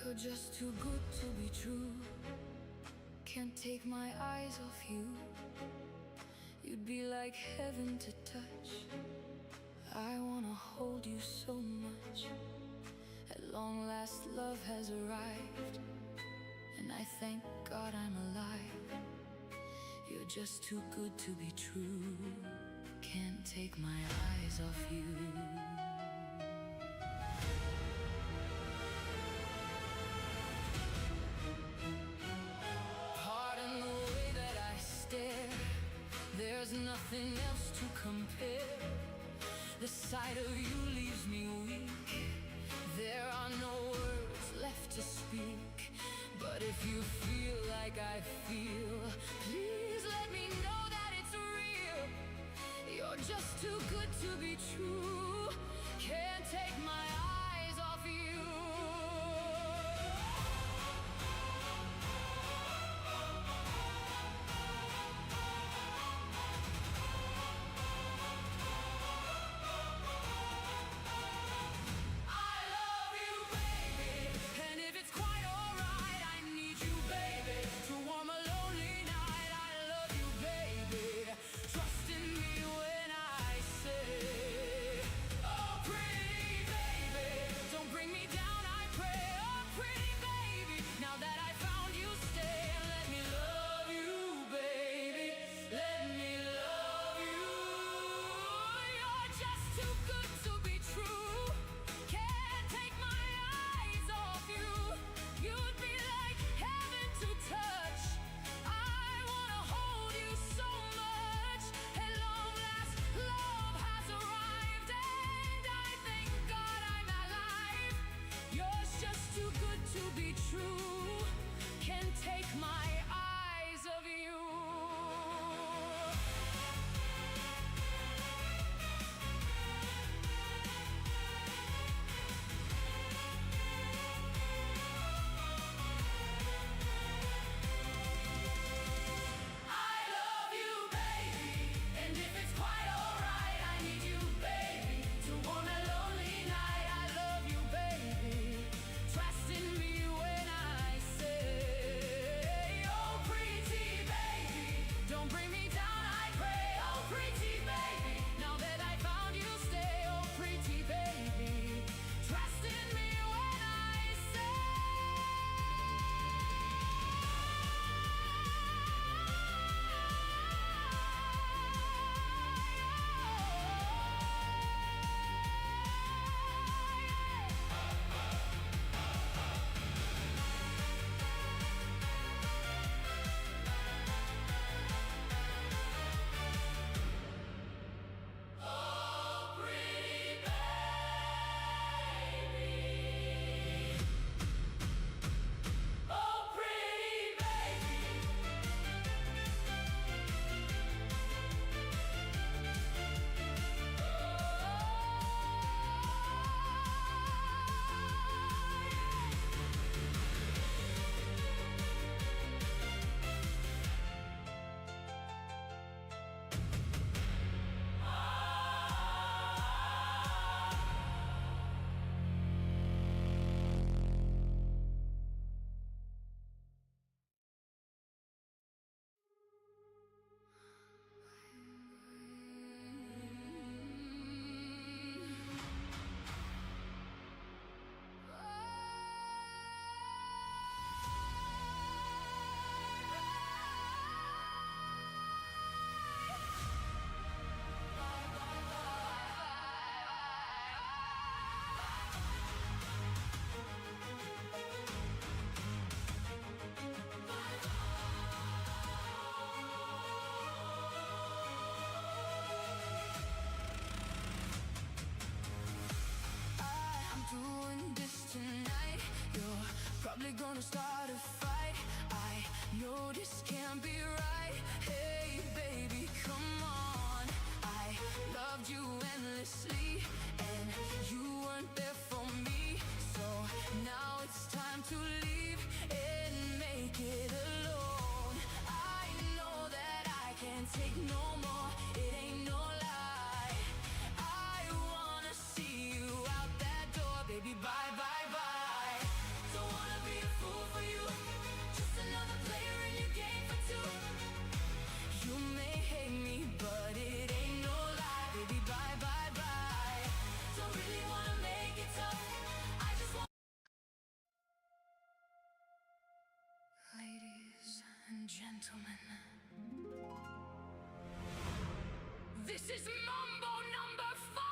You're just too good to be true. Can't take my eyes off you. You'd be like heaven to touch. I wanna hold you so much. At long last love has arrived, and I thank God I'm alive. You're just too good to be true. Can't take my eyes off you. Pardon the way that I stare. There's nothing else to compare. The sight of you leaves me weak. There are no words left to speak. But if you feel like I feel, please let me know that it's real. You're just too good to be true. Can't take my eyes off you. Probably gonna start a fight. I know this can't be right. Hey baby, come on. I loved you endlessly, and you weren't there for me. So now it's time to leave and make it alone. I know that I can't take no more. It ain't no lie. I wanna see you out that door, baby. Bye, bye, bye. Don't wanna and gentlemen, this is Mambo number 5!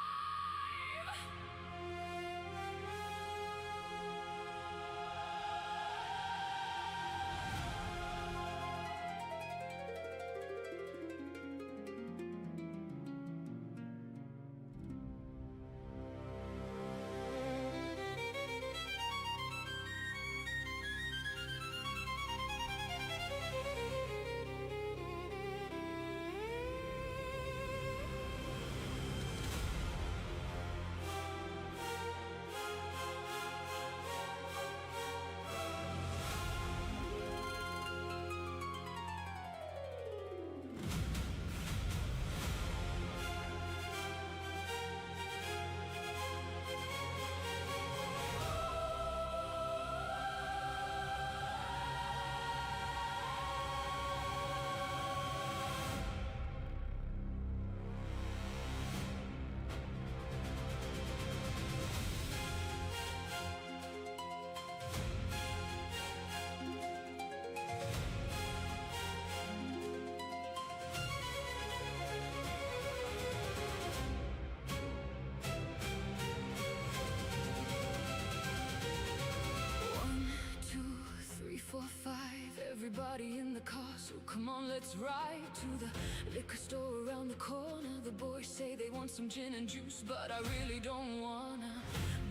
Everybody in the car, so come on, let's ride to the liquor store around the corner. The boys say they want some gin and juice, but I really don't wanna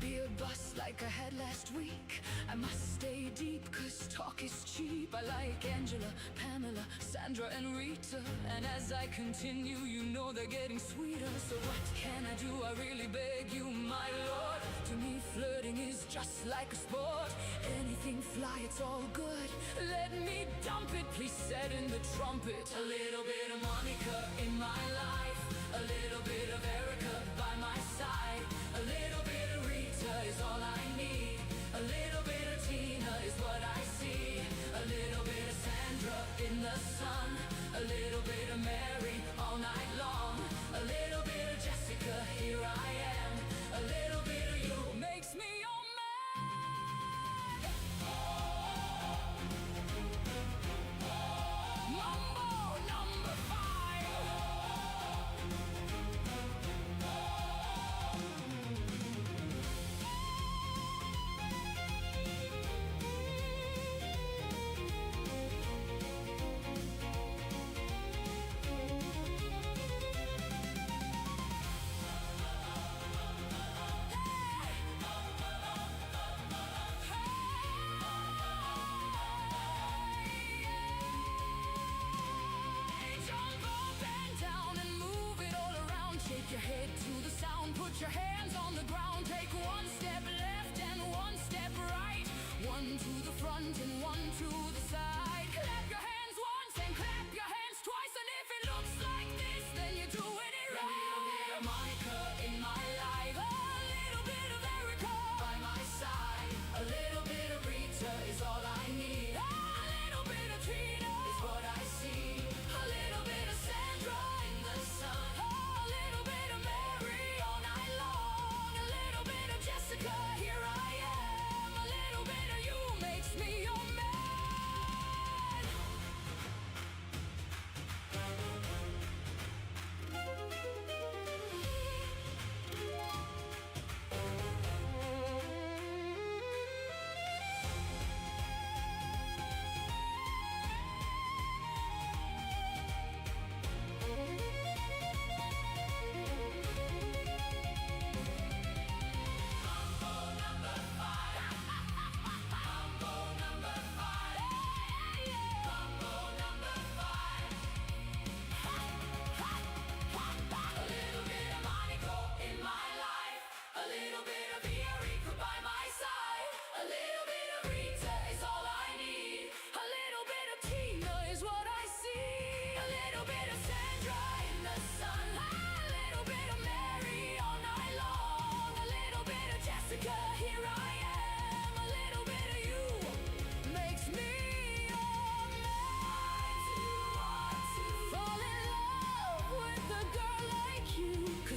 be a bus like I had last week. I must stay deep, cause talk is cheap. I like Angela, Pamela, Sandra and Rita, and as I continue, you know they're getting sweeter. So what can I do? I really beg you, my lord. To me, flirting is just like a sport. Anything fly, it's all good. Let me dump it, please set in the trumpet. A little bit of Monica in my life, a little bit of Erica by my side, a little bit of Rita is all I need, a little bit of Tina is what I see, a little bit of Sandra in the sun, a little bit of Mary all night long, a little bit of Jessica, here I am, a little bit of you makes me your man. Mambo number 5. Your head to the sound, put your hands on the ground. Take one step left and one step right, one to the front and one to the side. Clap your hands once and clap your hands twice, and if it looks like this, then you're doing it right. A little bit of Monica in my life, a little bit of Erica by my side, a little bit of Rita is all I need, a little bit of Tina is what I see, a little bit of Sandra in the sun, here I am, a little bit of you makes me your man.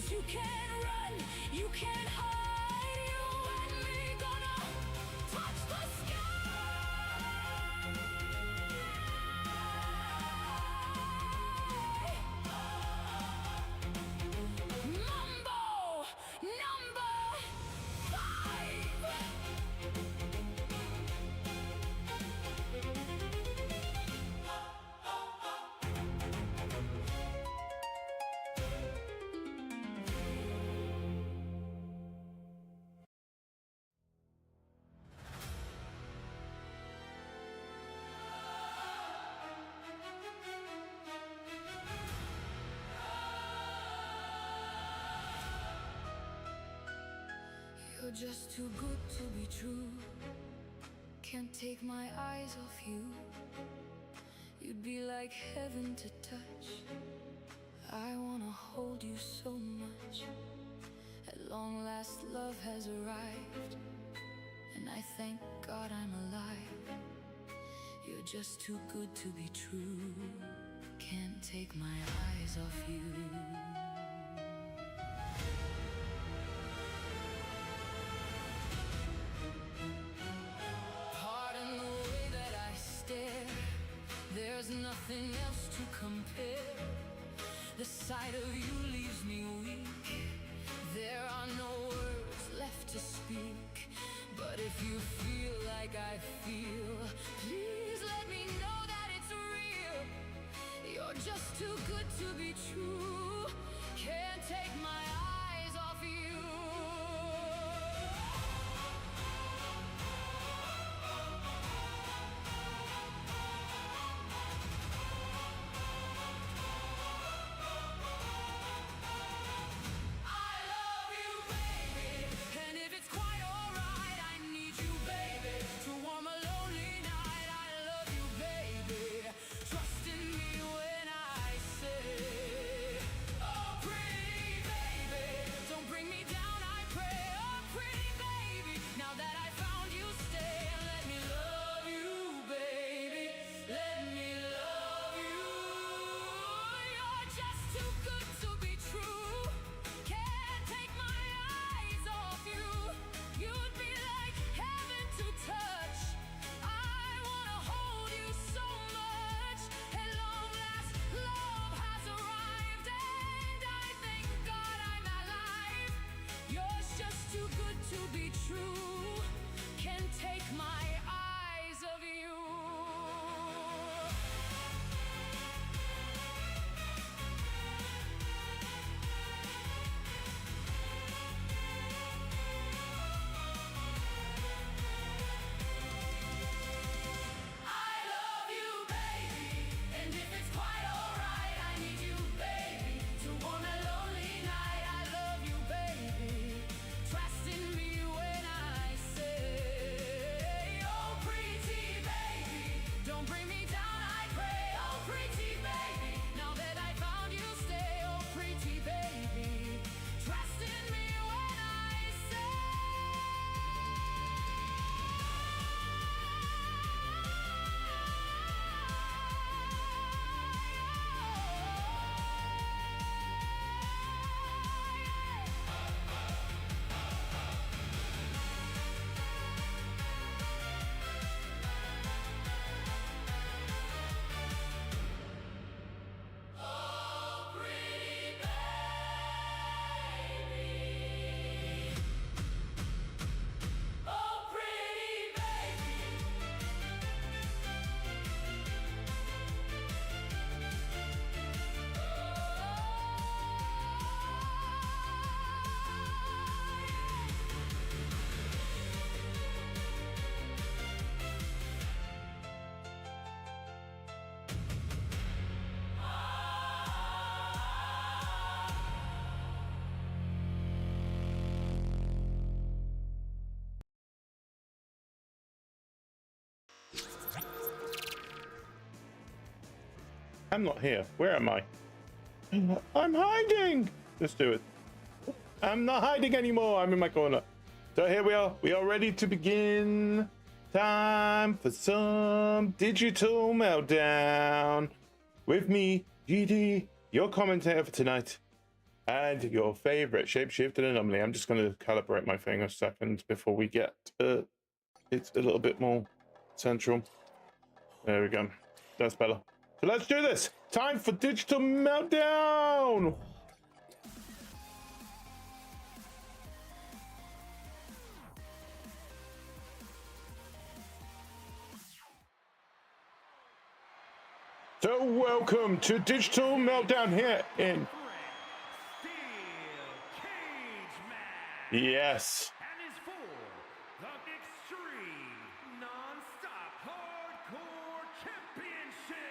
You can't run, you can't hide. You and me gonna touch the sky. You're just too good to be true. Can't take my eyes off you. You'd be like heaven to touch. I wanna hold you so much. At long last love has arrived, and I thank God I'm alive. You're just too good to be true. Can't take my eyes off you. Pardon the way that I stare. There's nothing else to compare. The sight of you leaves me weak. There are no words left to speak. But if you feel like I feel, please let me know that it's real. You're just too good to be true. Can't take my eyes off you. I'm not here. Where am I? I'm hiding! Let's do it. I'm not hiding anymore. I'm in my corner. So here we are. We are ready to begin. Time for some digital meltdown. With me, GD, your commentator for tonight, and your favorite shapeshifter anomaly. I'm just going to calibrate my thing a second before we get it's a little bit more central. There we go. That's better. So let's do this. Time for digital meltdown. So welcome to digital meltdown here in yes. And is for the Extreme Non-Stop Hardcore Championship.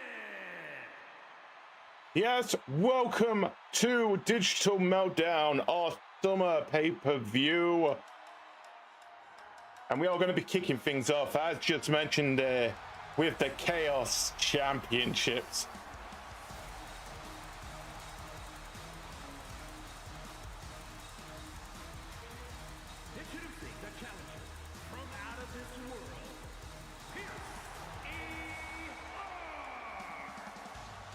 Yes, welcome to digital meltdown, our summer pay-per-view. And we are going to be kicking things off, as just mentioned, with the Chaos Championships. Introducing the challenger from out of this world, PLE.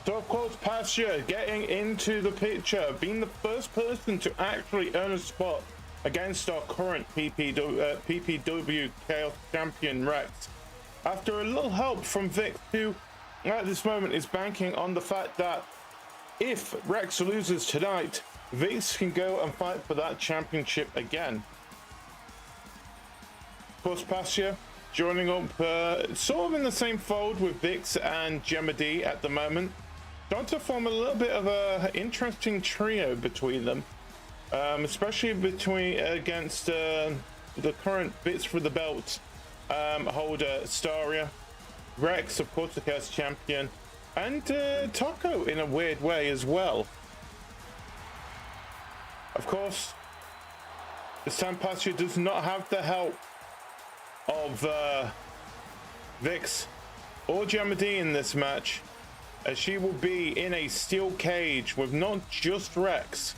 So of course, Pasia getting into the picture, being the first person to actually earn a spot against our current PPW Chaos Champion Rex. After a little help from Vic, who at this moment is banking on the fact that if Rex loses tonight, Vix can go and fight for that championship again. Of course, Pasia joining up sort of in the same fold with Vix and Gemma D at the moment. Trying to form a little bit of an interesting trio between them. Especially against the current bits for the belt holder Staria, Rex, of course, the Chaos Champion, and Taco in a weird way as well. Of course, the Pasia does not have the help of Vix or Gemma D in this match, as she will be in a steel cage with not just Rex,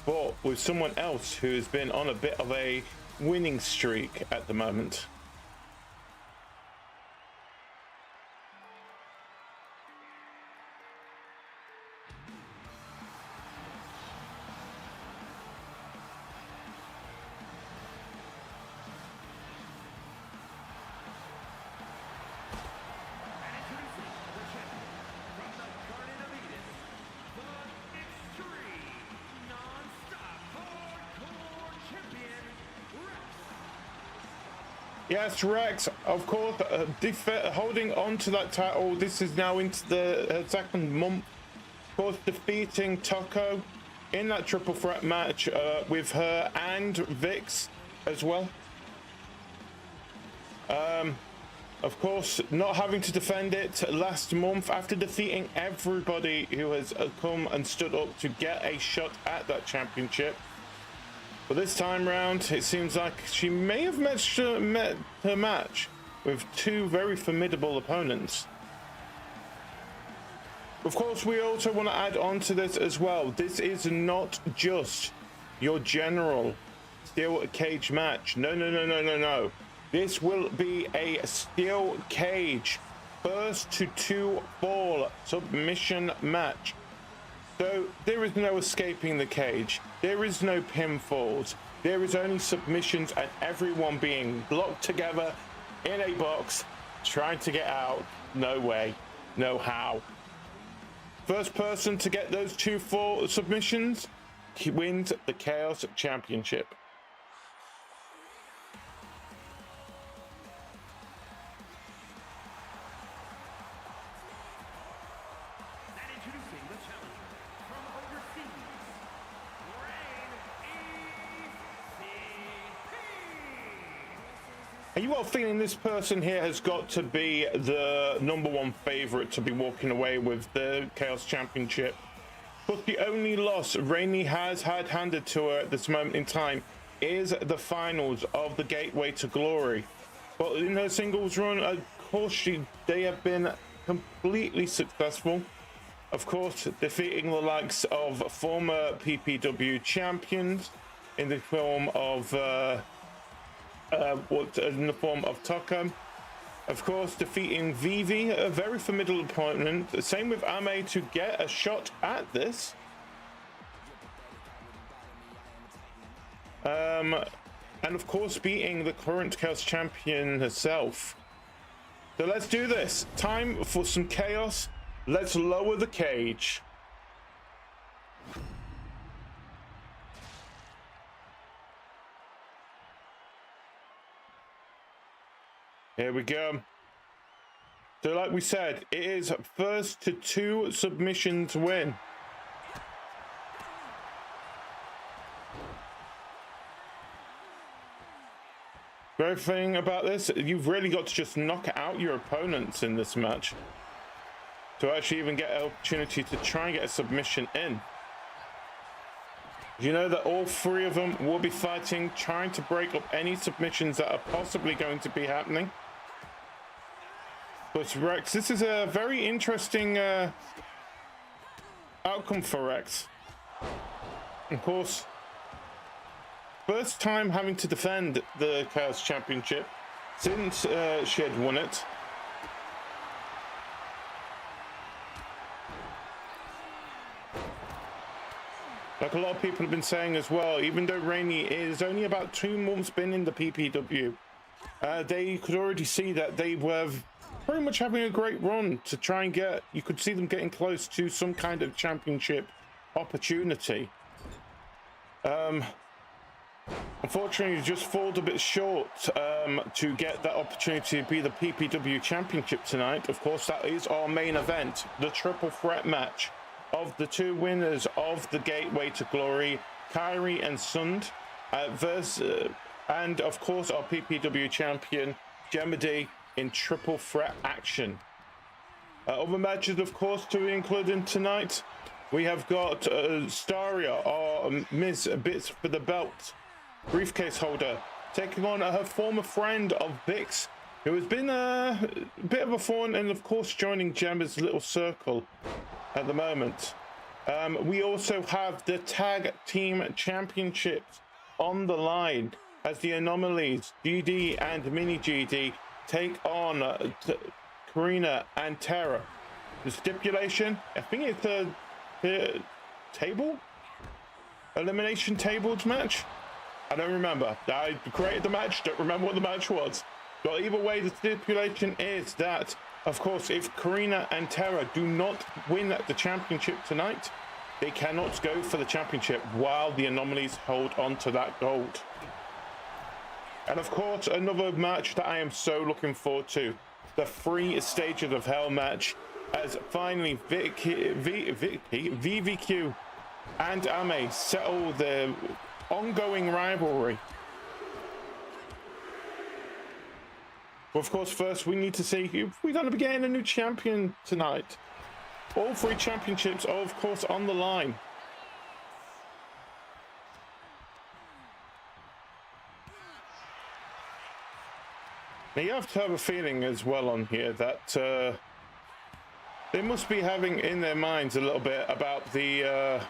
but with someone else who has been on a bit of a winning streak at the moment. Yes, Rex, of course, holding on to that title. This is now into the second month. Of course, defeating Taco in that triple threat match with her and Vix as well. Of course, not having to defend it last month after defeating everybody who has come and stood up to get a shot at that championship. But this time round, it seems like she may have met her match with two very formidable opponents. Of course, we also want to add on to this as well. This is not just your general steel cage match. No. This will be a steel cage first to two fall submission match. So there is no escaping the cage. There is no pinfalls. There is only submissions and everyone being locked together in a box, trying to get out. No way, no how. First person to get those two full submissions, he wins the Chaos Championship. Are you all feeling this person here has got to be the #1 favorite to be walking away with the Chaos Championship? But the only loss Rainey has had handed to her at this moment in time is the finals of the Gateway to Glory. But in her singles run, of course, they have been completely successful. Of course, defeating the likes of former PPW champions in the form of Taco. Of course, defeating Vivi, a very formidable opponent. Same with Ame to get a shot at this. And of course, beating the current Chaos Champion herself. So let's do this. Time for some chaos. Let's lower the cage. Here we go. So like we said, it is first to two submissions win. Great thing about this, you've really got to just knock out your opponents in this match to actually even get an opportunity to try and get a submission in. You know that all three of them will be fighting, trying to break up any submissions that are possibly going to be happening. But Rex, this is a very interesting outcome for Rex. Of course, first time having to defend the Chaos Championship since she had won it. Like a lot of people have been saying as well, even though Rainy is only about 2 months been in the PPW, they could already see that they were pretty much having a great run to try and get, you could see them getting close to some kind of championship opportunity. Unfortunately, just fallen a bit short to get that opportunity to be the PPW championship tonight. Of course, that is our main event, the triple threat match of the 2 winners of the Gateway to Glory, Kyrie and Sund, and of course our PPW champion, Gemedy, in triple threat action. Other matches, of course, to be included tonight, we have got Staria, our Miss Bits for the Belt briefcase holder, taking on her former friend of Vix, who has been a bit of a thorn, and of course joining Gemma's little circle at the moment. We also have the tag team championships on the line as the Anomalies, GD and Mini GD, take on Karina and Tara. The stipulation, I think it's a table? Elimination tables match? I don't remember. I created the match, don't remember what the match was. But either way, the stipulation is that, of course, if Karina and Tara do not win the championship tonight, they cannot go for the championship while the Anomalies hold on to that gold. And of course, another match that I am so looking forward to, the 3 Stages of Hell match, as finally Viviku and Ame settle their ongoing rivalry. Well, of course, first we need to see if we're going to be getting a new champion tonight. All 3 championships are, of course, on the line. Now, you have to have a feeling as well on here that they must be having in their minds a little bit about the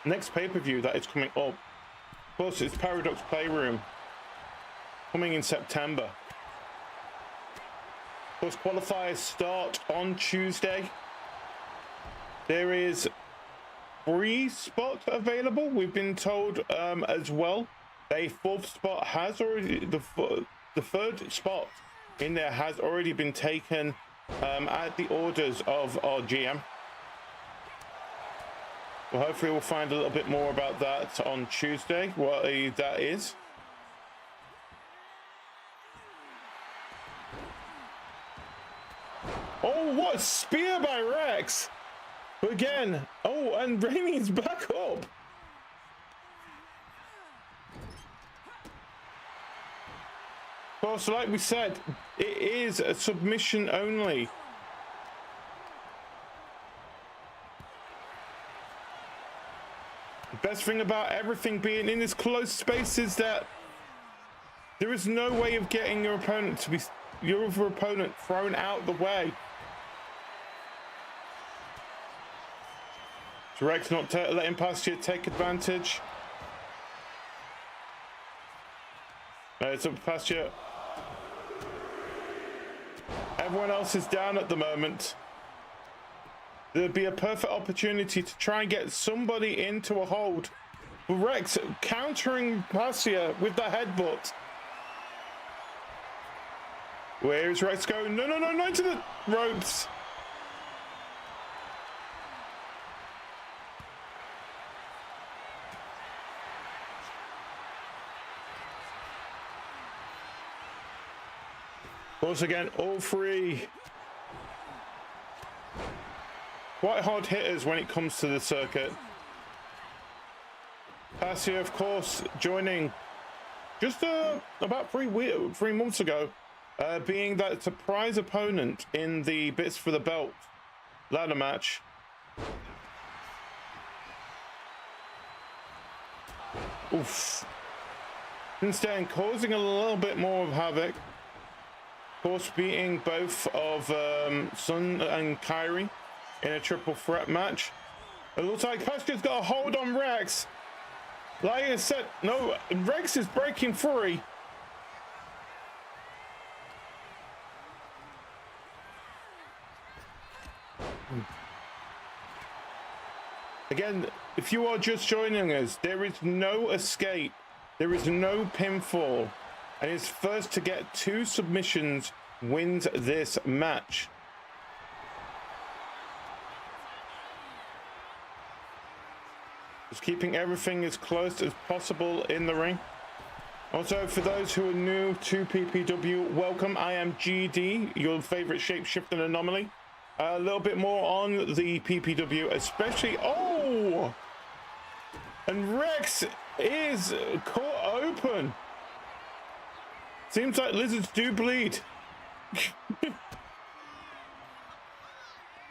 next pay-per-view that is coming up. Of course, it's Paradox Playroom, coming in September. Of course, qualifiers start on Tuesday. There is 3 spots available, we've been told, as well. A 4th spot has already, the 3rd spot in there has already been taken at the orders of our GM. Well, hopefully we'll find a little bit more about that on Tuesday, what that is. Oh, what a spear by Rex! But again, oh, and Rainey's back up. Of course, like we said, it is a submission only. The best thing about everything being in this close space is that there is no way of getting your opponent to be, your other opponent thrown out the way. So Rex not letting Pasia take advantage. It's up Pasia. Everyone else is down at the moment. There'd be a perfect opportunity to try and get somebody into a hold. Rex countering Pasia with the headbutt. Where is Rex going? No, no, no, no, to the ropes. Once again, all 3 quite hard hitters when it comes to the circuit. Pasia, of course, joining just about 3 months ago, being that surprise opponent in the Bits for the Belt ladder match. Oof. Instead, causing a little bit more of havoc. Of course, beating both of Sun and Kyrie in a triple threat match. It looks like Pasia's got a hold on Rex. Like I said, no, Rex is breaking free. Again, if you are just joining us, there is no escape. There is no pinfall. And his first to get 2 submissions wins this match. Just keeping everything as close as possible in the ring. Also, for those who are new to PPW, welcome. I am GD, your favorite shapeshifting anomaly. A little bit more on the PPW, especially. Oh! And Rex is caught open. Seems like lizards do bleed.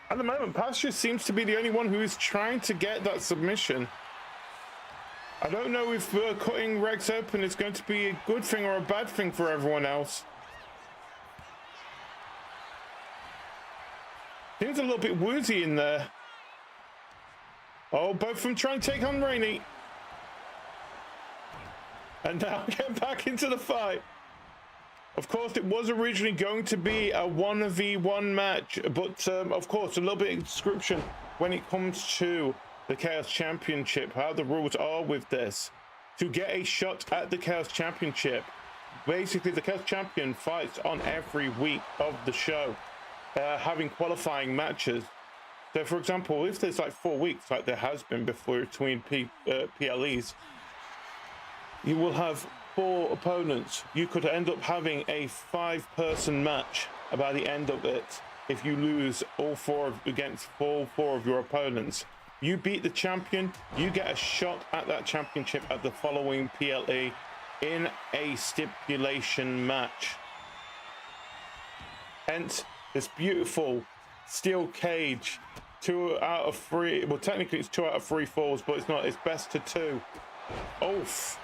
At the moment, Pasia seems to be the only one who is trying to get that submission. I don't know if cutting Rex open is going to be a good thing or a bad thing for everyone else. Seems a little bit woozy in there. Oh, both of them trying to take on Rainy. And now get back into the fight. Of course, it was originally going to be a 1v1 match, but of course, a little bit of description when it comes to the Chaos Championship, how the rules are with this. To get a shot at the Chaos Championship, basically the Chaos Champion fights on every week of the show, having qualifying matches. So for example, if there's like 4 weeks, like there has been before between PLEs, you will have 4 opponents. You could end up having a 5-person match by the end of it if you lose all 4 against all 4 of your opponents. You beat the champion, you get a shot at that championship at the following PLE in a stipulation match. Hence this beautiful steel cage. 2 out of 3, well technically it's 2 out of 3 falls, but it's not, it's best to 2. Oof.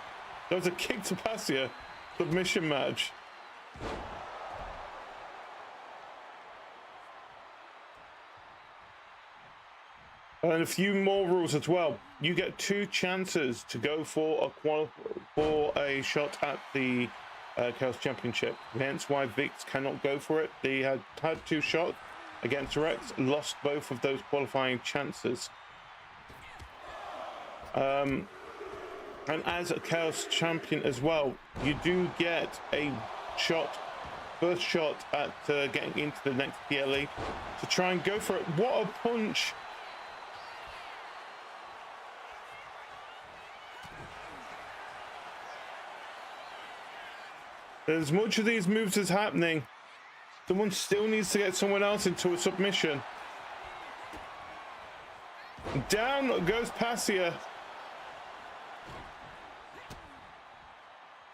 There was a kick to Pasia submission match. And a few more rules as well. You get 2 chances to go for a shot at the Chaos Championship. Hence why Vix cannot go for it. They had 2 shots against Rex, lost both of those qualifying chances. And as a Chaos Champion as well, you do get a first shot at getting into the next PLE to try and go for it. What a punch! As much of these moves is happening, someone still needs to get someone else into a submission. Down goes Pasia.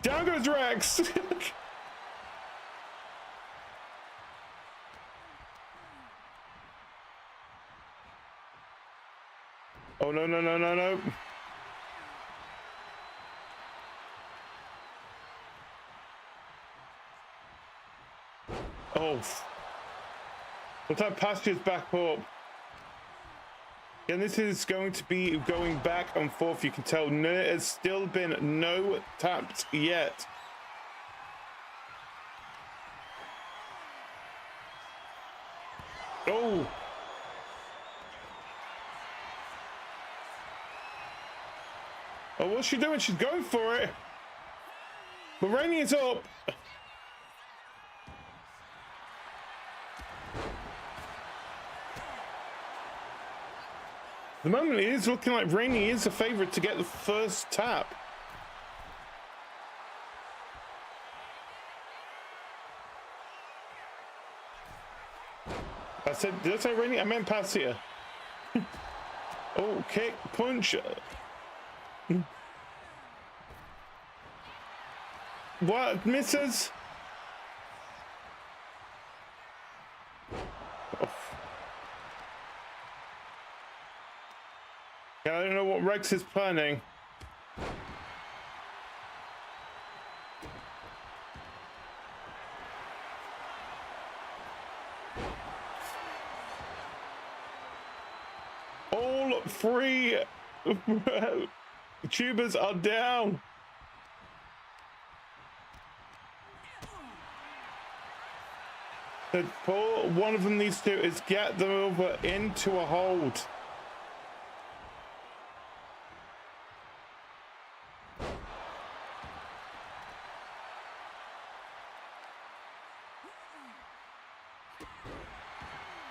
Down goes Rex. Oh, no, no, no, no, no. Oh. Looks like Pasia's back up. And this is going to be going back and forth. You can tell there has still been no taps yet. Oh. Oh, what's she doing? She's going for it. But Rainy is up. At the moment, it is looking like Rainy is a favorite to get the first tap. I said, did I say Rainy? I meant Pasia. Oh, kick, punch. What? Misses? Oh. I don't know what Rex is planning. All three tubers are down. All one of them needs to do is get them over into a hold.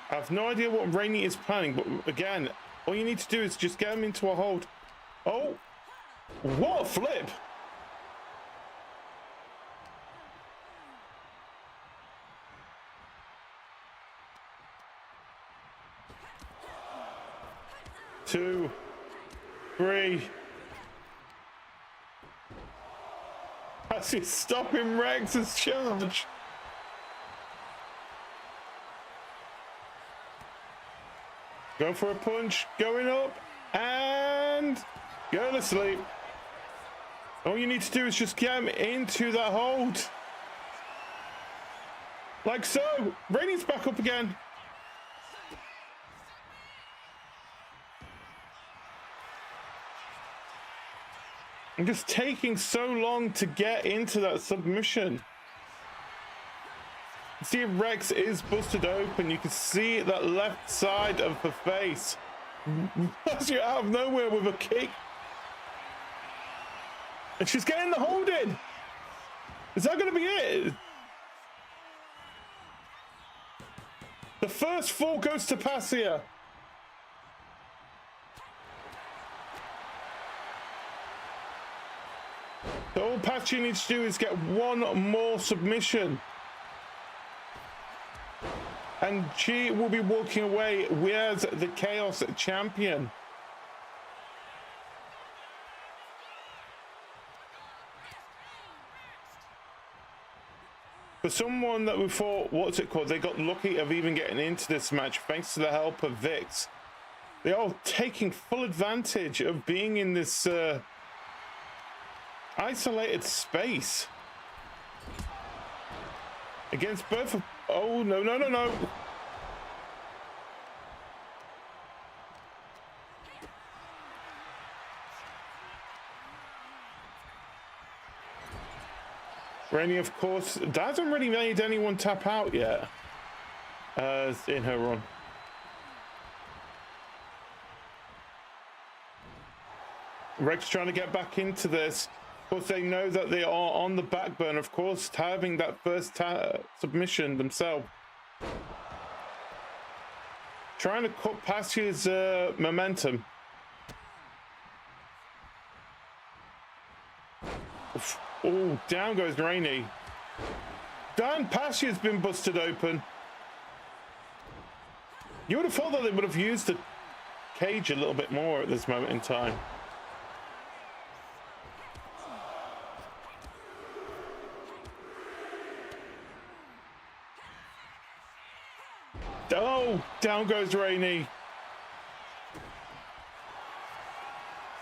I have no idea what Rainey is planning, but again, all you need to do is just get him into a hold. Oh, what a flip! Two, three. As he's stopping Rex's charge. Going for a punch, going up, and going to sleep. All you need to do is just get him into that hold. Like so. Rainey's back up again. I'm just taking so long to get into that submission. See if Rex is busted open. You can see that left side of the face. Pasia out of nowhere with a kick. And she's getting the hold in. Is that going to be it? The first fall goes to Pasia. So all Pasia needs to do is get one more submission. And she will be walking away as the Chaos Champion. For someone that we thought, what's it called? They got lucky of even getting into this match thanks to the help of Vix. They are taking full advantage of being in this isolated space. Against both of... Oh, no, no, no, no. Rainey, of course, hasn't really made anyone tap out yet in her run. Rex trying to get back into this. Of course, they know that they are on the back burner, of course, having that first submission themselves. Trying to cut Pasia's momentum. Oh, down goes Rainey. Dan, Pasia's been busted open. You would have thought that they would have used the cage a little bit more at this moment in time. Oh, down goes Rainey.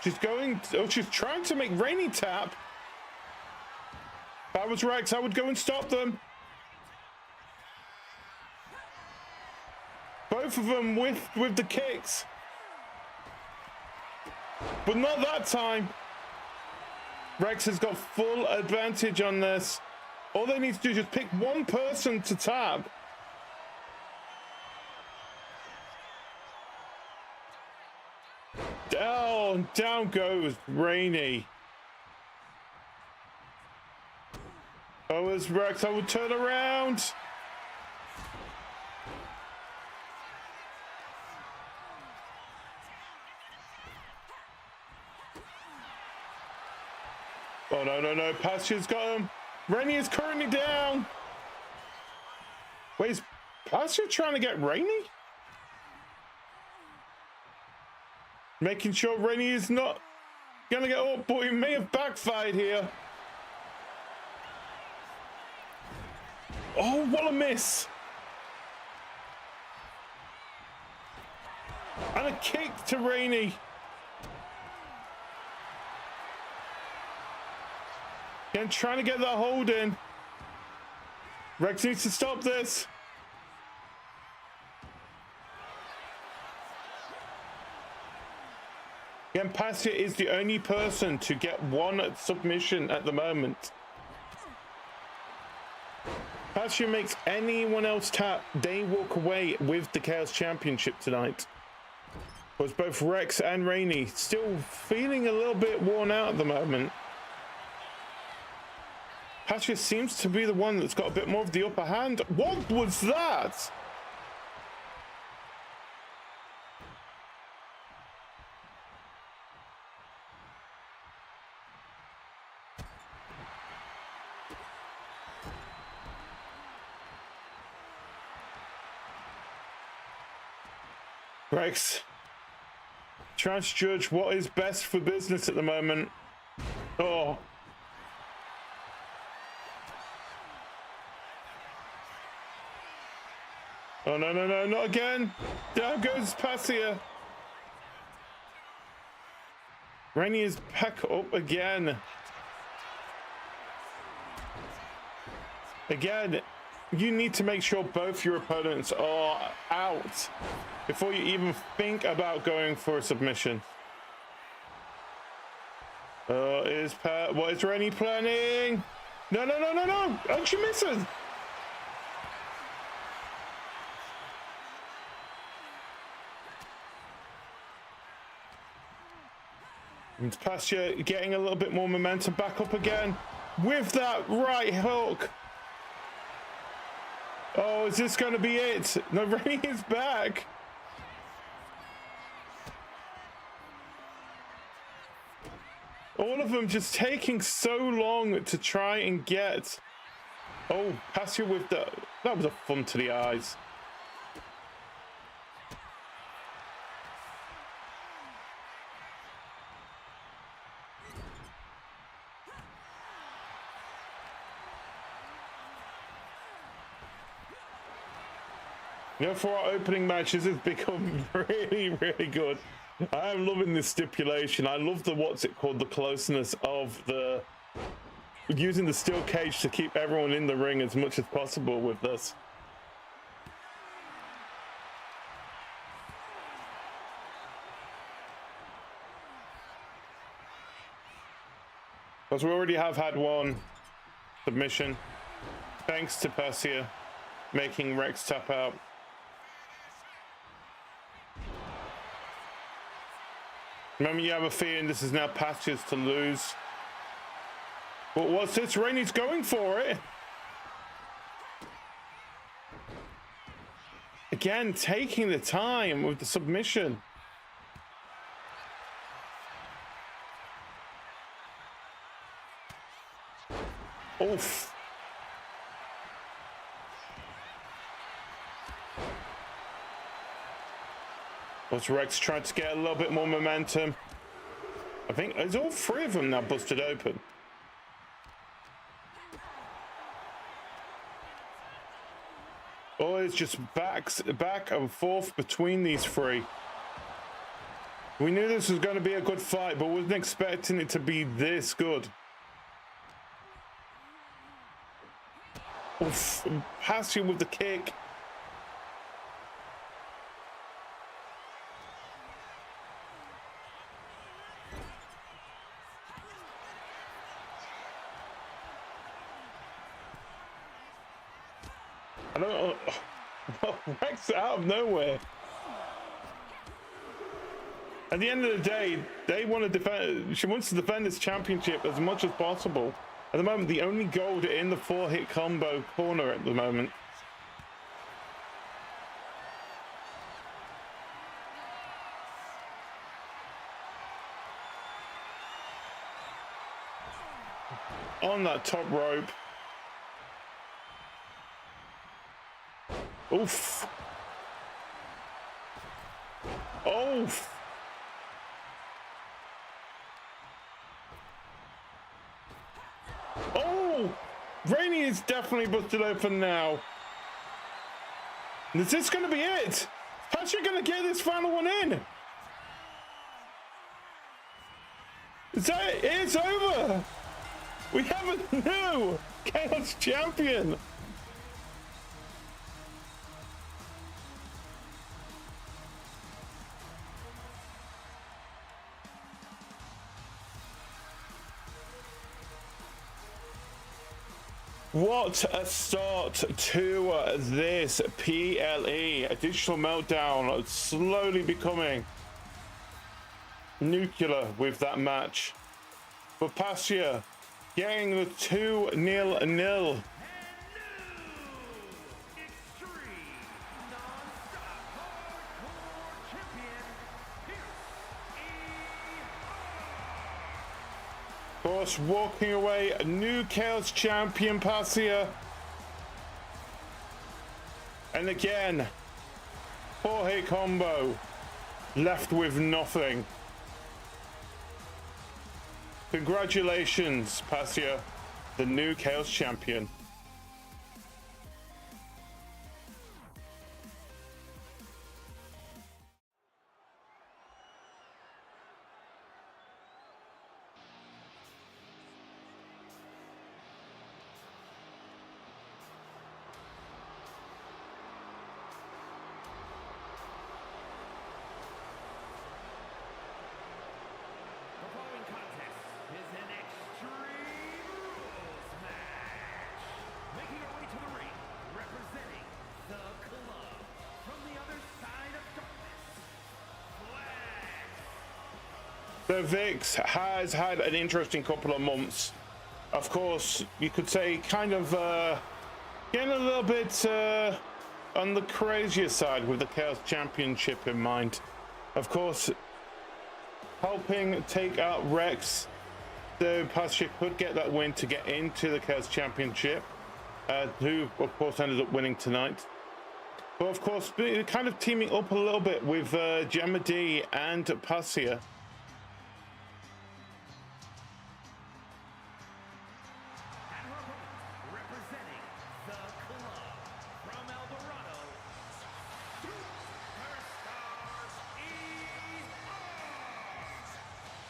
She's going, oh, she's trying to make Rainey tap. If I was Rex, I would go and stop them. Both of them with the kicks. But not that time. Rex has got full advantage on this. All they need to do is just pick one person to tap. Down, down goes Rainey. Oh, as Rex, I would turn around. Oh, no, no, no. Pasia's got him. Rainey is currently down. Wait, is Pasia trying to get Rainey? Making sure Rainey is not gonna get up, but he may have backfired here. Oh, what a miss. And a kick to Rainey. Again, trying to get that hold in. Rex needs to stop this. Again, Pasia is the only person to get one submission at the moment. Pasia makes anyone else tap, they walk away with the Chaos Championship tonight. Was both Rex and Rainy still feeling a little bit worn out at the moment. Pasia seems to be the one that's got a bit more of the upper hand. What was that? Rex trying to judge what is best for business at the moment. Oh. Oh, no, no, no, not again. Down goes Pasia. Rainy is back up again. Again, you need to make sure both your opponents are out before you even think about going for a submission. What is Rainy planning? No, no, no, no, no! Oh, she misses! And Pasia getting a little bit more momentum, back up again with that right hook. Oh, is this going to be it? No, Rainy is back. All of them just taking so long to try and get. Oh, Pasia with the. That was a fun to the eyes. You know, for our opening matches, it's become really, really good. I am loving this stipulation. I love the, what's it called, the closeness of the, using the steel cage to keep everyone in the ring as much as possible with this. Because we already have had one submission, thanks to Pasia making Rex tap out. Remember, you have a feeling this is now Pasia's to lose. But what's this? Rainy's going for it. Again, taking the time with the submission. Oof. Was Rex trying to get a little bit more momentum? I think it's all three of them now busted open. Oh, it's just back and forth between these three. We knew this was going to be a good fight, but wasn't expecting it to be this good. Oof, Pasia with the kick. I don't know. Rex out of nowhere. At the end of the day, they want to defend. She wants to defend this championship as much as possible. At the moment, the only gold in the 4-hit combo corner at the moment. On that top rope. Oof. Oof. Oh! Rainy is definitely busted open now. Is this going to be it? How's she going to get this final one in? Is that it? It's over! We have a new Chaos Champion! What a start to this PLE. A digital meltdown slowly becoming nuclear with that match. But Pasia getting the 2-0. Of course, walking away, a new Chaos Champion, Pasia. And again, 4-hit combo, left with nothing. Congratulations, Pasia, the new Chaos Champion. So Vix has had an interesting couple of months. Of course, you could say kind of getting a little bit on the crazier side with the Chaos Championship in mind. Of course, helping take out Rex, so Pasia could get that win to get into the Chaos Championship, who of course ended up winning tonight. But of course, kind of teaming up a little bit with Gemma D and Pasia.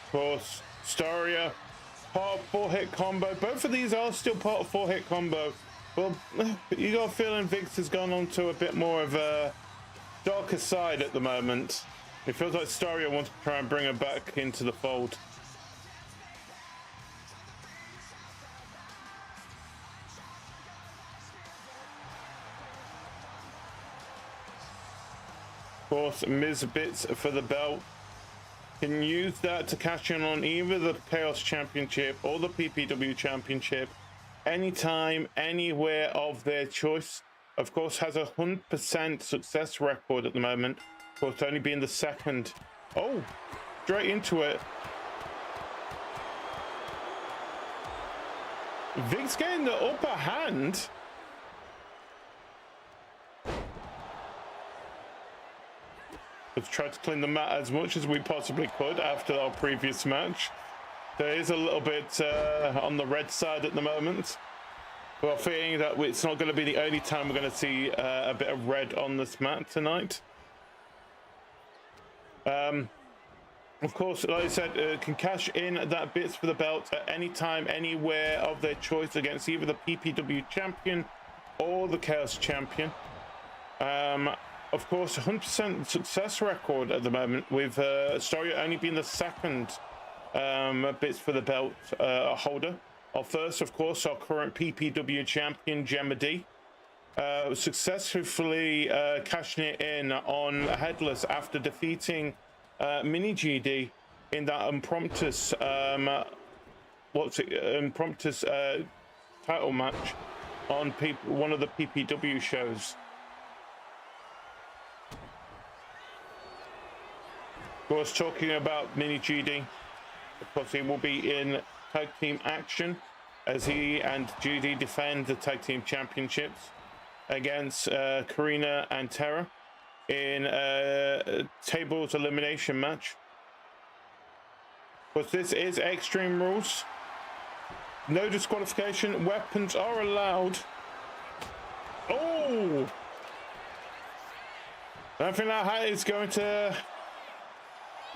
Of course, Staria, part of 4-hit combo. Both of these are still part of 4-hit combo. Well, you got a feeling Vix has gone on to a bit more of a darker side at the moment. It feels like Staria wants to try and bring her back into the fold. Of course, Miz bits for the belt. Can use that to cash in on either the Chaos Championship or the PPW Championship anytime, anywhere of their choice. Of course, has a 100% success record at the moment. Of course, only being the second. Oh, straight into it. Vix getting the upper hand. Let's try to clean the mat as much as we possibly could after our previous match. There is a little bit on the red side at the moment. But I'm feeling that it's not going to be the only time we're going to see a bit of red on this mat tonight. Of course, like I said, can cash in that bits for the belt at any time, anywhere of their choice against either the PPW champion or the Chaos champion. Of course, 100% success record at the moment, with Staria only being the second bits for the belt holder. Our first, of course, our current PPW champion, Gemma D, successfully cashing it in on Headless after defeating Mini GD in that impromptu title match on one of the PPW shows. Of course, talking about Mini GD, of course, he will be in tag team action as he and GD defend the tag team championships against Karina and Terra in a tables elimination match. But this is Extreme Rules. No disqualification. Weapons are allowed. Oh! I don't think that hat is going to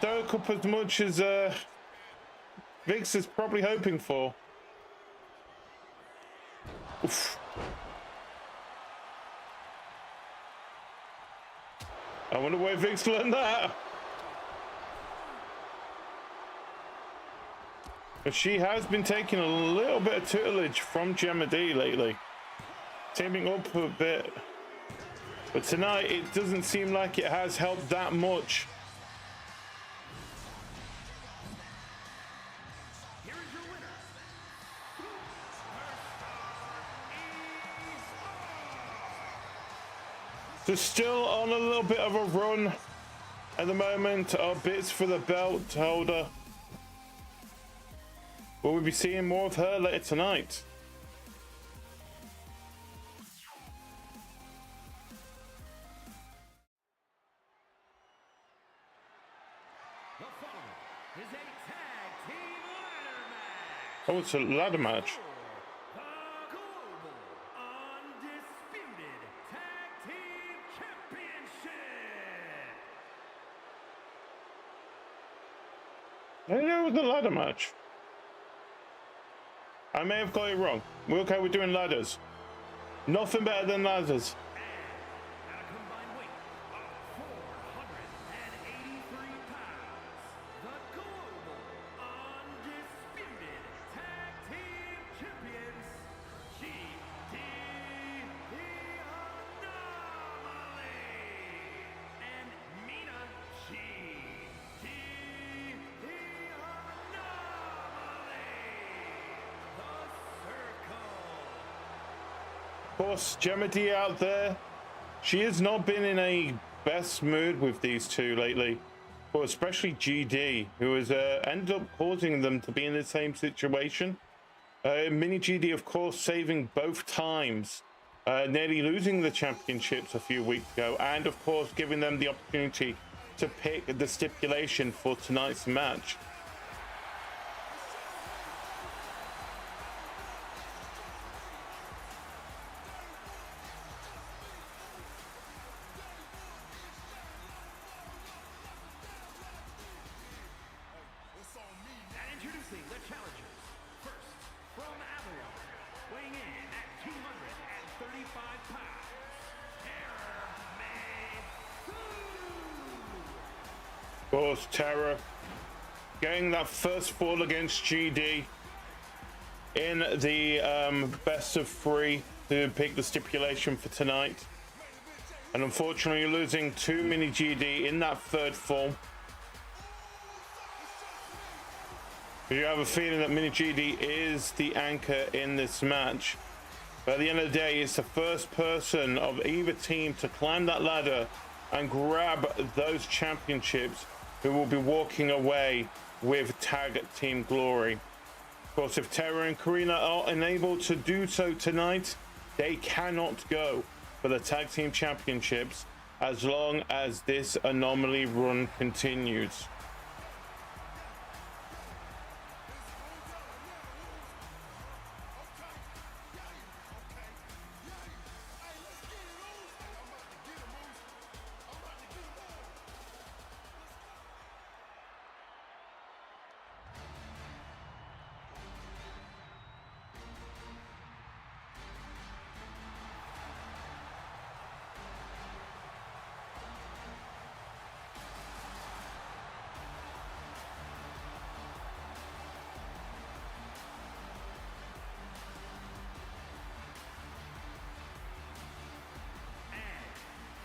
soak up as much as Vix is probably hoping for. Oof. I wonder where Vix learned that. But she has been taking a little bit of tutelage from Gemma D lately. Teaming up a bit. But tonight, it doesn't seem like it has helped that much. Here is your winner, So still on a little bit of a run at the moment. Our bits for the belt holder. Will we be seeing more of her later tonight? The following is a tag team ladder match. Oh, it's a ladder match. The Global Undisputed Tag Team Championship. I didn't know it was a ladder match. I may have got it wrong. We're okay with doing ladders. Nothing better than ladders. At a combined weight of 483 pounds, the Global Undisputed Tag Team Champions, GD The Anomaly, and Mina GD The Anomaly, the Circle. Of course, Gemma D out there. She has not been in a best mood with these two lately. Well, especially GD, who has ended up causing them to be in the same situation. Mini GD, of course, saving both times. Nearly losing the championships a few weeks ago. And, of course, giving them the opportunity to pick the stipulation for tonight's match. And introducing the challengers. First, from Avalon, weighing in at 235 pounds, Of course, Terror getting that first fall against GD in the best of three to pick the stipulation for tonight. And unfortunately losing to Mini GD in that third fall. You have a feeling that Mini GD is the anchor in this match. But at the end of the day, it's the first person of either team to climb that ladder and grab those championships who will be walking away with tag team glory. Of course, if Terra and Karina are unable to do so tonight, they cannot go for the tag team championships as long as this anomaly run continues.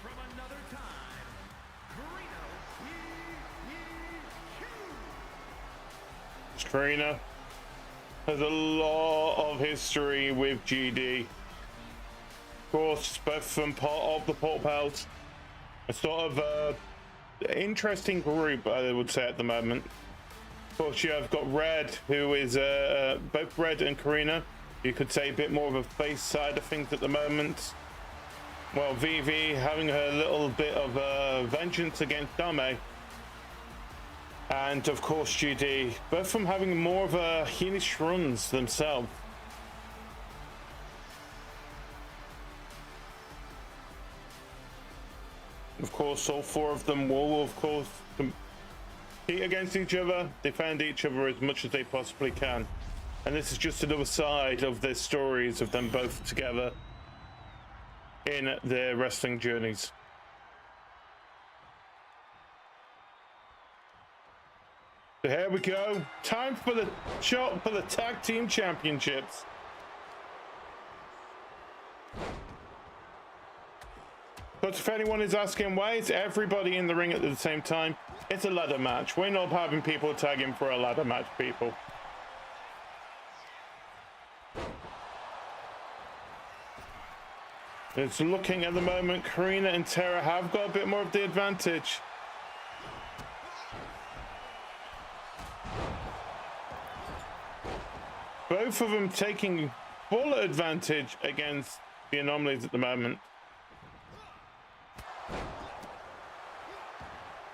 from another time, Viviku. Karina has a lot of history with GD. Of course, both from part of the Pop Pals. A sort of interesting group, I would say, at the moment. Of course, you have got Red, who is both Red and Karina. You could say a bit more of a face side of things at the moment. Well, Vivi having her little bit of vengeance against Ame. And of course GD, both from having more of a heelish runs themselves. Of course, all four of them will, of course, compete against each other, defend each other as much as they possibly can. And this is just another side of their stories of them both together in their wrestling journeys. So here we go. Time for the shot for the tag team championships. But if anyone is asking why is everybody in the ring at the same time, it's a ladder match. We're not having people tagging for a ladder match, people. It's looking at the moment, Karina and Tara have got a bit more of the advantage. Both of them taking full advantage against the anomalies at the moment.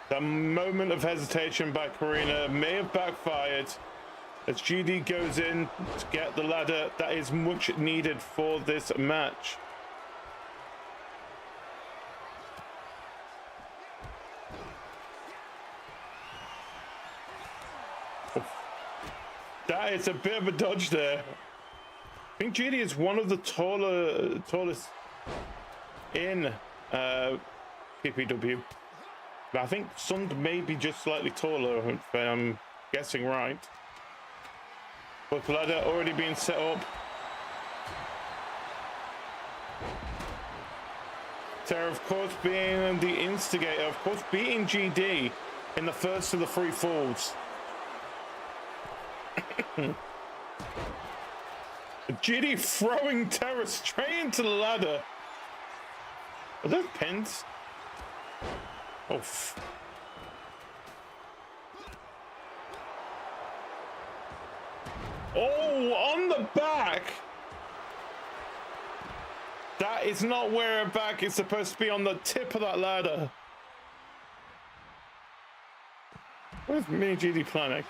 The moment of hesitation by Karina may have backfired as GD goes in to get the ladder that is much needed for this match. That is a bit of a dodge there. I think GD is one of the tallest in PPW. But I think Sund may be just slightly taller, if I'm guessing right. But the ladder already being set up. Tara, of course, being the instigator, of course, beating GD in the first of the 3 falls. GD throwing Tara straight into the ladder. Are those pins? Oh. Oh, on the back. That is not where her back is supposed to be, on the tip of that ladder. Where's me GD planning?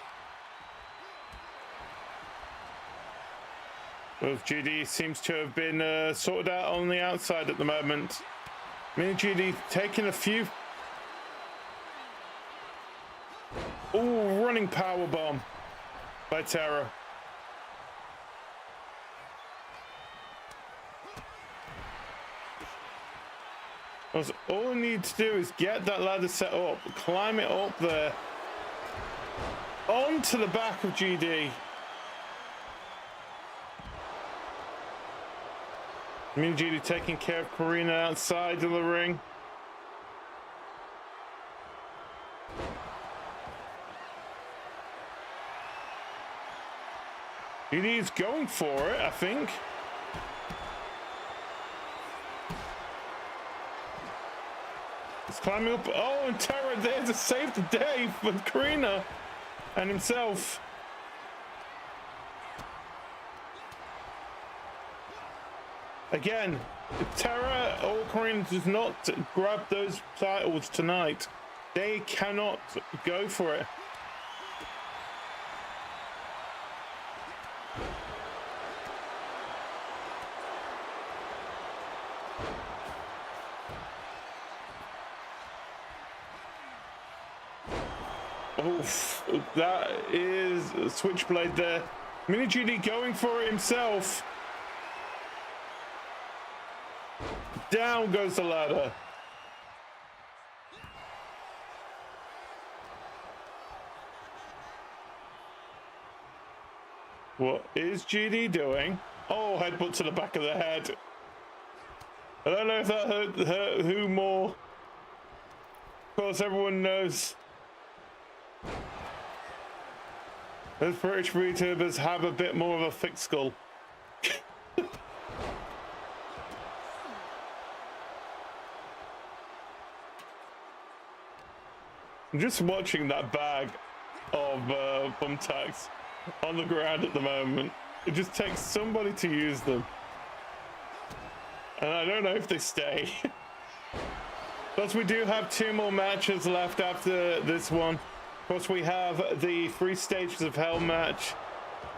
Well, GD seems to have been sorted out on the outside at the moment. Mini GD taking a few. Oh, running power bomb by Tara. All we need to do is get that ladder set up, climb it up there, onto the back of GD. Mini GD taking care of Karina outside of the ring. GD is going for it, I think. He's climbing up. Oh, and Tara there to save the day for Karina and himself. Again, if Tara or Karina does not grab those titles tonight, they cannot go for it. Oof, that is a switchblade there. Mini GD going for it himself. Down goes the ladder. What is GD doing? Oh, headbutt to the back of the head. I don't know if that hurt who more. Of course, everyone knows. Those British YouTubers have a bit more of a thick skull. I'm just watching that bag of thumbtacks on the ground at the moment. It just takes somebody to use them. And I don't know if they stay. Plus, we do have 2 more matches left after this one. Of course, we have the 3 Stages of Hell match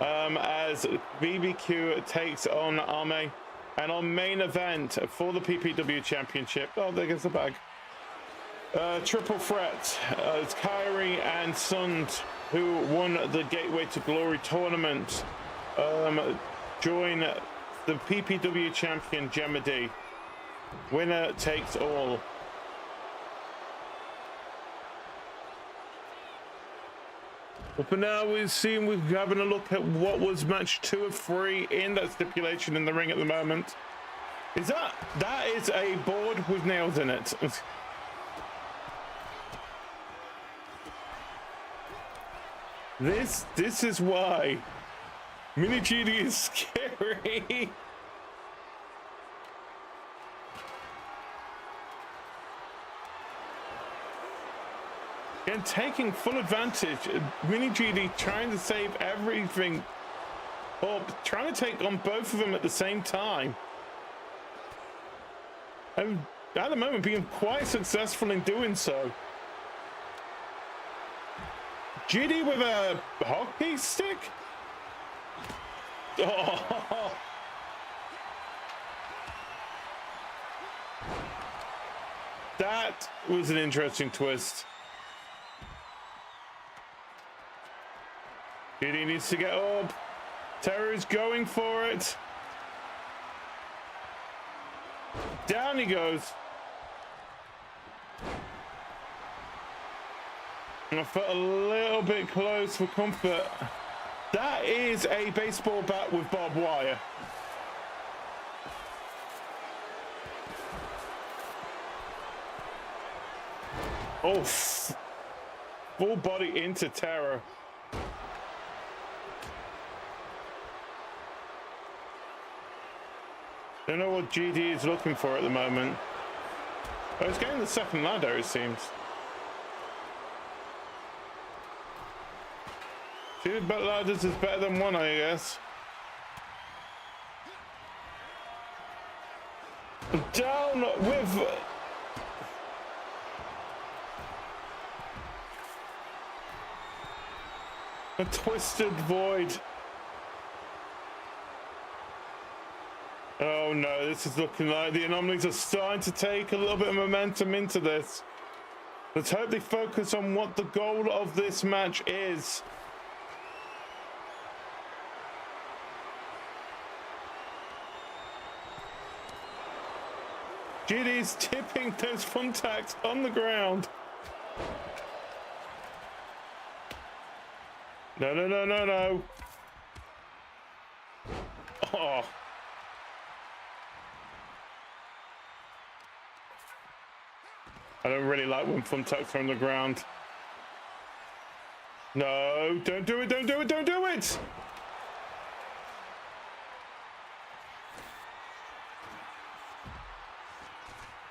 as Viviku takes on Ame. And our main event for the PPW Championship. Oh, there goes the bag. Triple threat. It's Kairi and Sund, who won the Gateway to Glory tournament, join the PPW champion Gemma D. Winner takes all. But for now, we're having a look at what was match 2 of 3 in that stipulation in the ring at the moment. That is a board with nails in it. This is why Mini GD is scary. And taking full advantage, Mini GD trying to save everything up, trying to take on both of them at the same time. And at the moment being quite successful in doing so. GD with a hockey stick? Oh. That was an interesting twist. GD needs to get up. Terror's going for it. Down he goes. I felt a little bit close for comfort. That is a baseball bat with barbed wire. Oh, full body into Terror. Don't know what GD is looking for at the moment. Oh, he's getting the second ladder, it seems. Two ladders is better than one, I guess. Down with... a twisted void. Oh no, this is looking like the anomalies are starting to take a little bit of momentum into this. Let's hope they focus on what the goal of this match is. GD's tipping those thumbtacks on the ground. No, no, no, no, no. Oh. I don't really like when thumbtacks are on the ground. No, don't do it, don't do it, don't do it!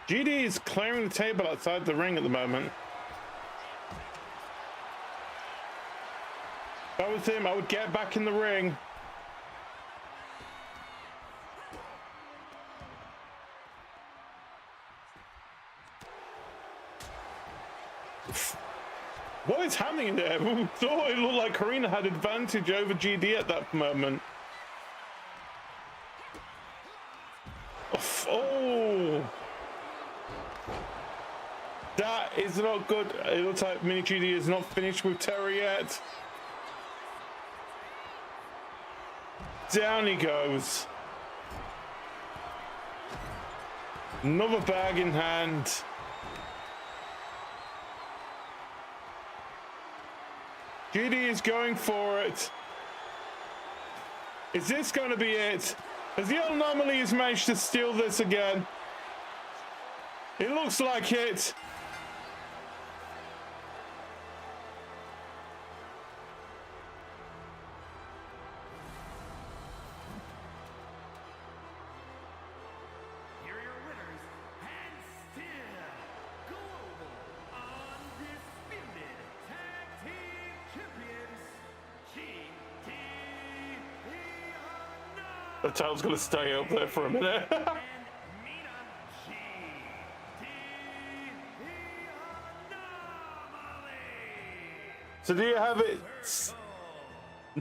GD is clearing the table outside the ring at the moment. If I was him, I would get back in the ring. What is happening there? I thought it looked like Karina had advantage over GD at that moment. Oh! That is not good. It looks like Mini GD is not finished with Terror yet. Down he goes. Another bag in hand. GD is going for it. Is this going to be it? Has the anomalies managed to steal this again? It looks like it. Here are your winners, and still global undisputed tag team champions, The tail's gonna stay up there for a minute. So do you have it?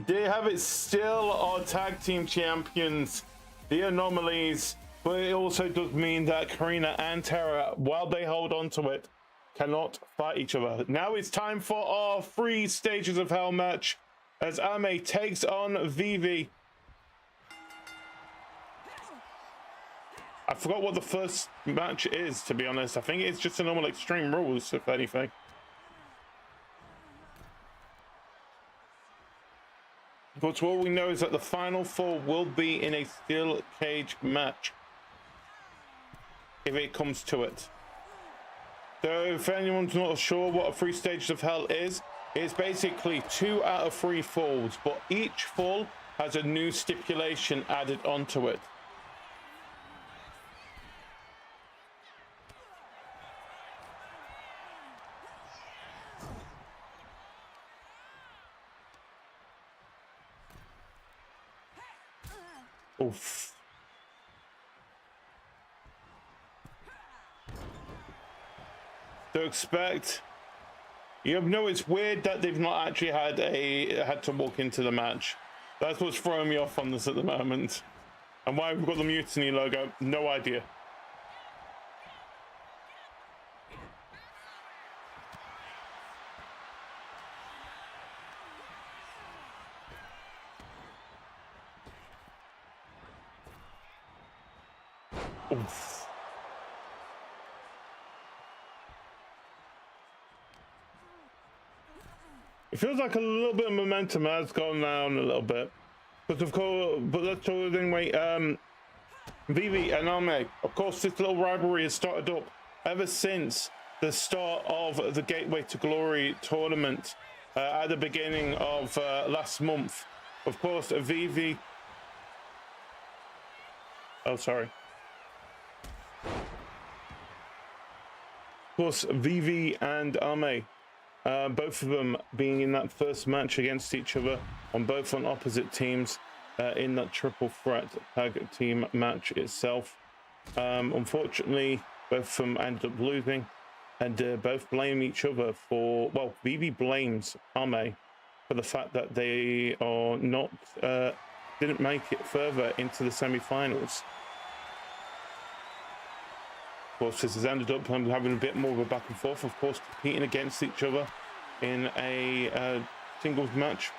Do you have it still our tag team champions, the Anomalies? But it also does mean that Karina and Terra, while they hold on to it, cannot fight each other. Now it's time for our 3 stages of hell match as Ame takes on Vivi. I forgot what the first match is, to be honest. I think it's just a normal Extreme Rules, if anything. But what we know is that the final four will be in a steel cage match, if it comes to it. So if anyone's not sure what a 3 stages of hell is, it's basically 2 out of 3 falls, but each fall has a new stipulation added onto it. Oof. To expect, it's weird that they've not actually had to walk into the match. That's what's throwing me off on this at the moment. And why we've got the Mutiny logo, no idea. Oof. It feels like a little bit of momentum has gone down a little bit. But of course, but that's all the thing, wait, Vivi and Ame, of course this little rivalry has started up ever since the start of the Gateway to Glory tournament at the beginning of last month. Of course, Vivi... Oh, sorry. Of course, Vivi and Ame, both of them being in that first match against each other, on opposite teams in that triple threat tag team match itself. Unfortunately, both of them ended up losing, and both blame each other for, well, Vivi blames Ame for the fact that they are not, didn't make it further into the semi-finals. Of course, this has ended up having a bit more of a back and forth, of course, competing against each other in a singles match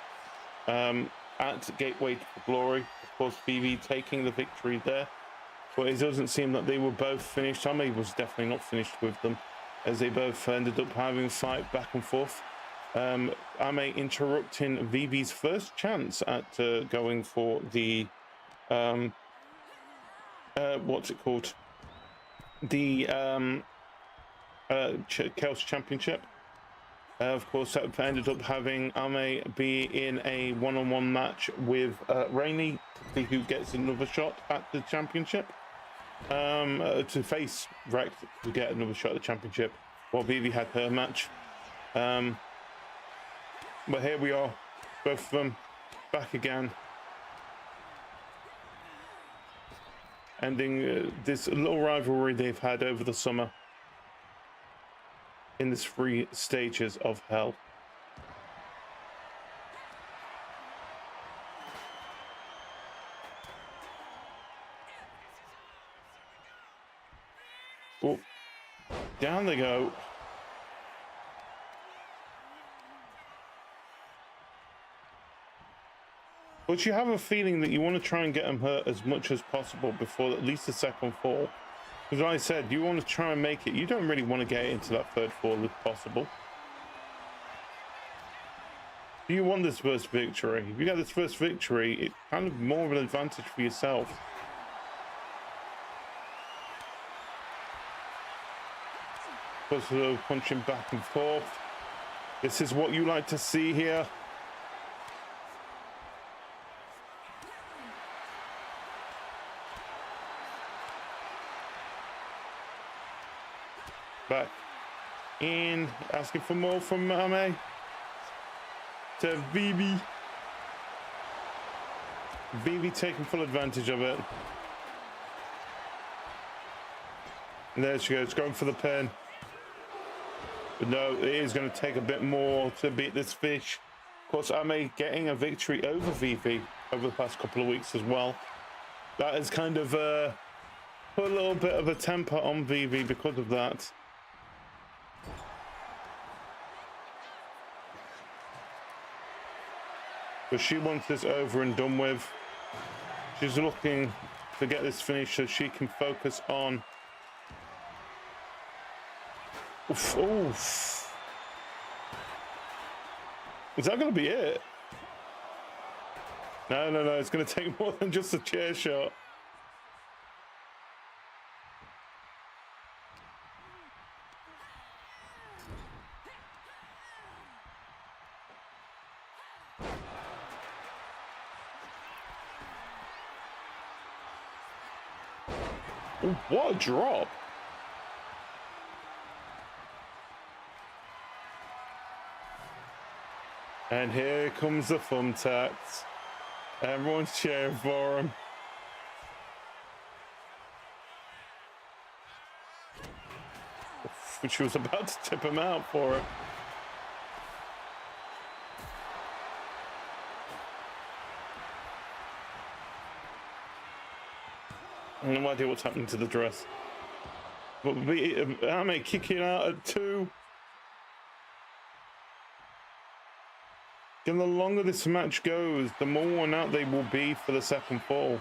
at Gateway to Glory. Of course, Vivi taking the victory there, but it doesn't seem that they were both finished. Ame was definitely not finished with them, as they both ended up having a fight back and forth. Ame interrupting Vivi's first chance at going for the what's it called? The Chaos Championship. Of course, that ended up having Ame be in a one-on-one match with Rainy to see who gets another shot at the championship. To face Rex to get another shot at the championship, while Vivi had her match. But here we are, both of them back again, ending this little rivalry they've had over the summer in this 3 stages of hell. Oh, down they go. But you have a feeling that you want to try and get them hurt as much as possible before at least the second fall. Because like I said, you want to try and make it. You don't really want to get into that third fall if possible. Do you want this first victory? If you get this first victory, it's kind of more of an advantage for yourself. Plus, punching back and forth. This is what you like to see here. Back in, asking for more from Ame to Vivi. Vivi taking full advantage of it. And there she goes, going for the pin. But no, it is going to take a bit more to beat this fish. Of course, Ame getting a victory over Vivi over the past couple of weeks as well. That has kind of put a little bit of a temper on Vivi because of that. But she wants this over and done with. She's looking to get this finished so she can focus on... Oof, oof. Is that going to be it? No, no, no. It's going to take more than just a chair shot. Ooh, what a drop. And here comes the thumbtacks. Everyone's cheering for him. She was about to tip him out for it. I have no idea what's happening to the dress. But Ame kicking out at 2. And the longer this match goes, the more worn out they will be for the second fall.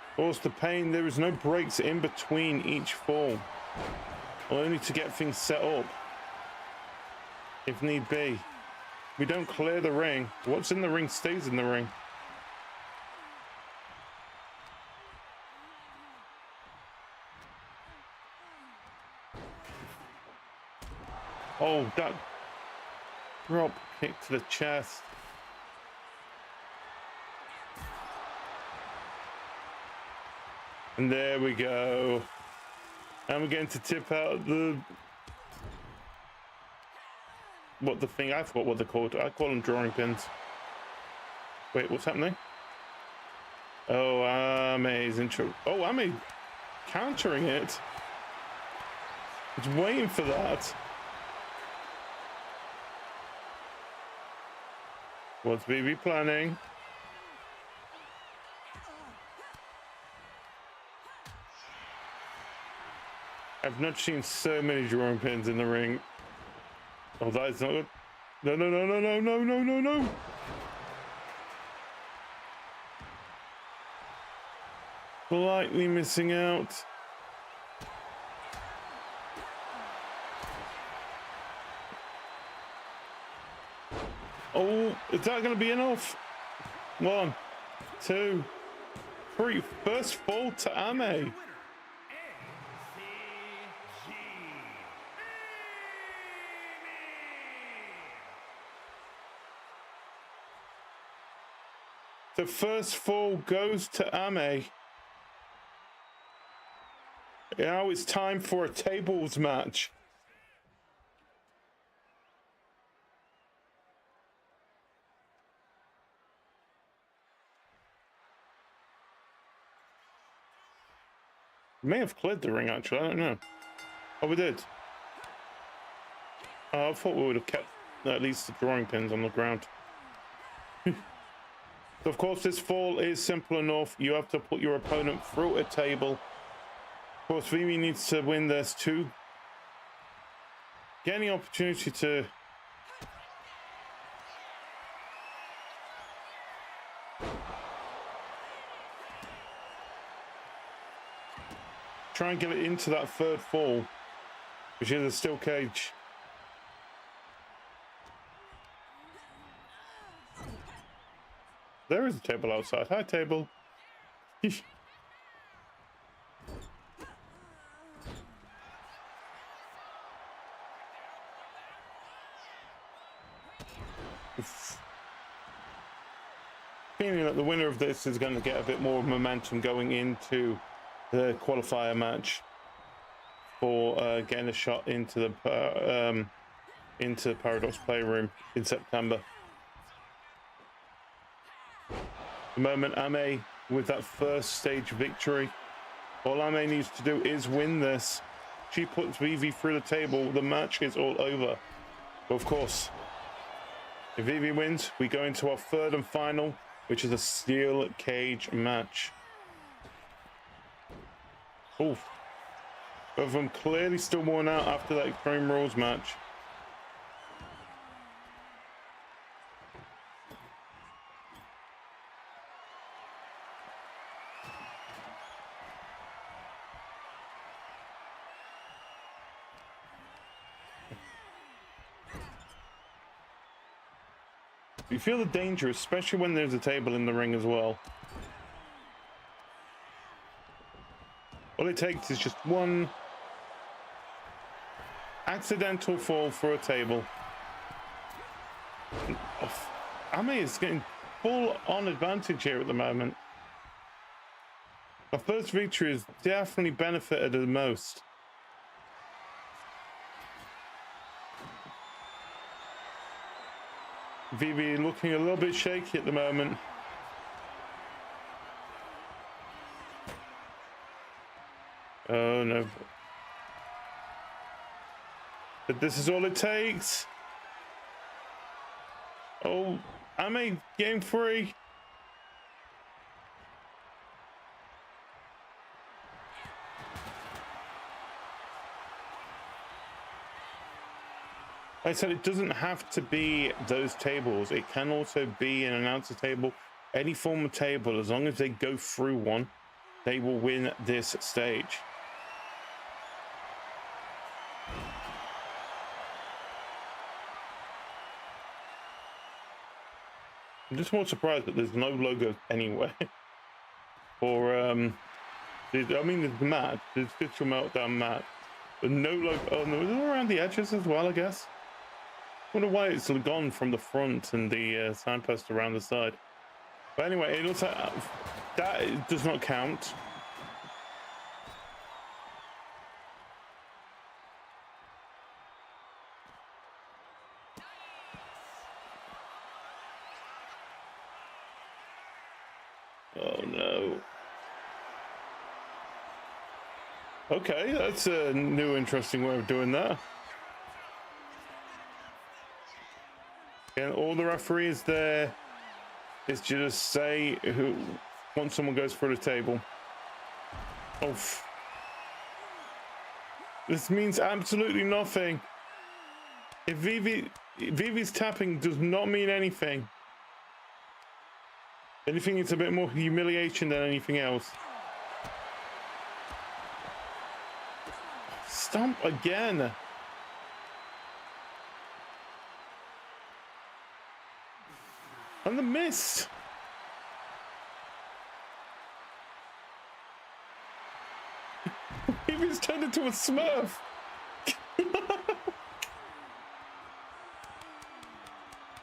Of course, the pain, there is no breaks in between each fall. Only to get things set up, if need be. We don't clear the ring. What's in the ring stays in the ring. Oh, that drop kick to the chest. And there we go. And we're going to tip out the... What the thing, I forgot what they're called. I call them drawing pins. Wait, what's happening? Oh, Ame's oh, Ame countering it. It's waiting for that. What's Vivi planning? I've not seen so many drawing pins in the ring. Oh, that is not good. No, no, no, no, no, no, no, no, no. Slightly missing out. Oh, is that going to be enough? 1, 2, 3. First fall to Ame. The first fall goes to Ame. Now it's time for a tables match. We may have cleared the ring, actually. I don't know. Oh, we did. I thought we would have kept at least the drawing pins on the ground. Of course, this fall is simple enough. You have to put your opponent through a table. Of course, Vivi needs to win this to get any opportunity to try and get it into that third fall, which is a steel cage. There is a table outside. Hi, table. Feeling that the winner of this is going to get a bit more momentum going into the qualifier match for getting a shot into the Paradox Playroom in September. The moment Ame with that first stage victory, all Ame needs to do is win this. She puts Vivi through the table, the match is all over. But of course, if Vivi wins, we go into our third and final, which is a steel cage match. Oof. Both of them clearly still worn out after that Extreme Rules match. You feel the danger, especially when there's a table in the ring as well. All it takes is just one accidental fall for a table. Ame is getting full-on advantage here at the moment. Our first victory has definitely benefited the most. Vivi looking a little bit shaky at the moment. Oh no. But this is all it takes. Oh, Ame, game 3. I said it doesn't have to be those tables. It can also be an announcer table, any form of table. As long as they go through one, they will win this stage. I'm just more surprised that there's no logo anywhere. Or, I mean, there's the mat, there's Digital Meltdown mat, but no logo. Oh, no, it's around the edges as well, I guess. I wonder why it's gone from the front and the signpost around the side. But anyway, it looks like that does not count. Oh no. Okay, that's a new interesting way of doing that. And all the referees there is just say who once someone goes through the table. Oh, this means absolutely nothing. If Vivi's tapping does not mean anything. Anything, it's a bit more humiliation than anything else. Stomp again. And the miss. Vivi's turned into a Smurf.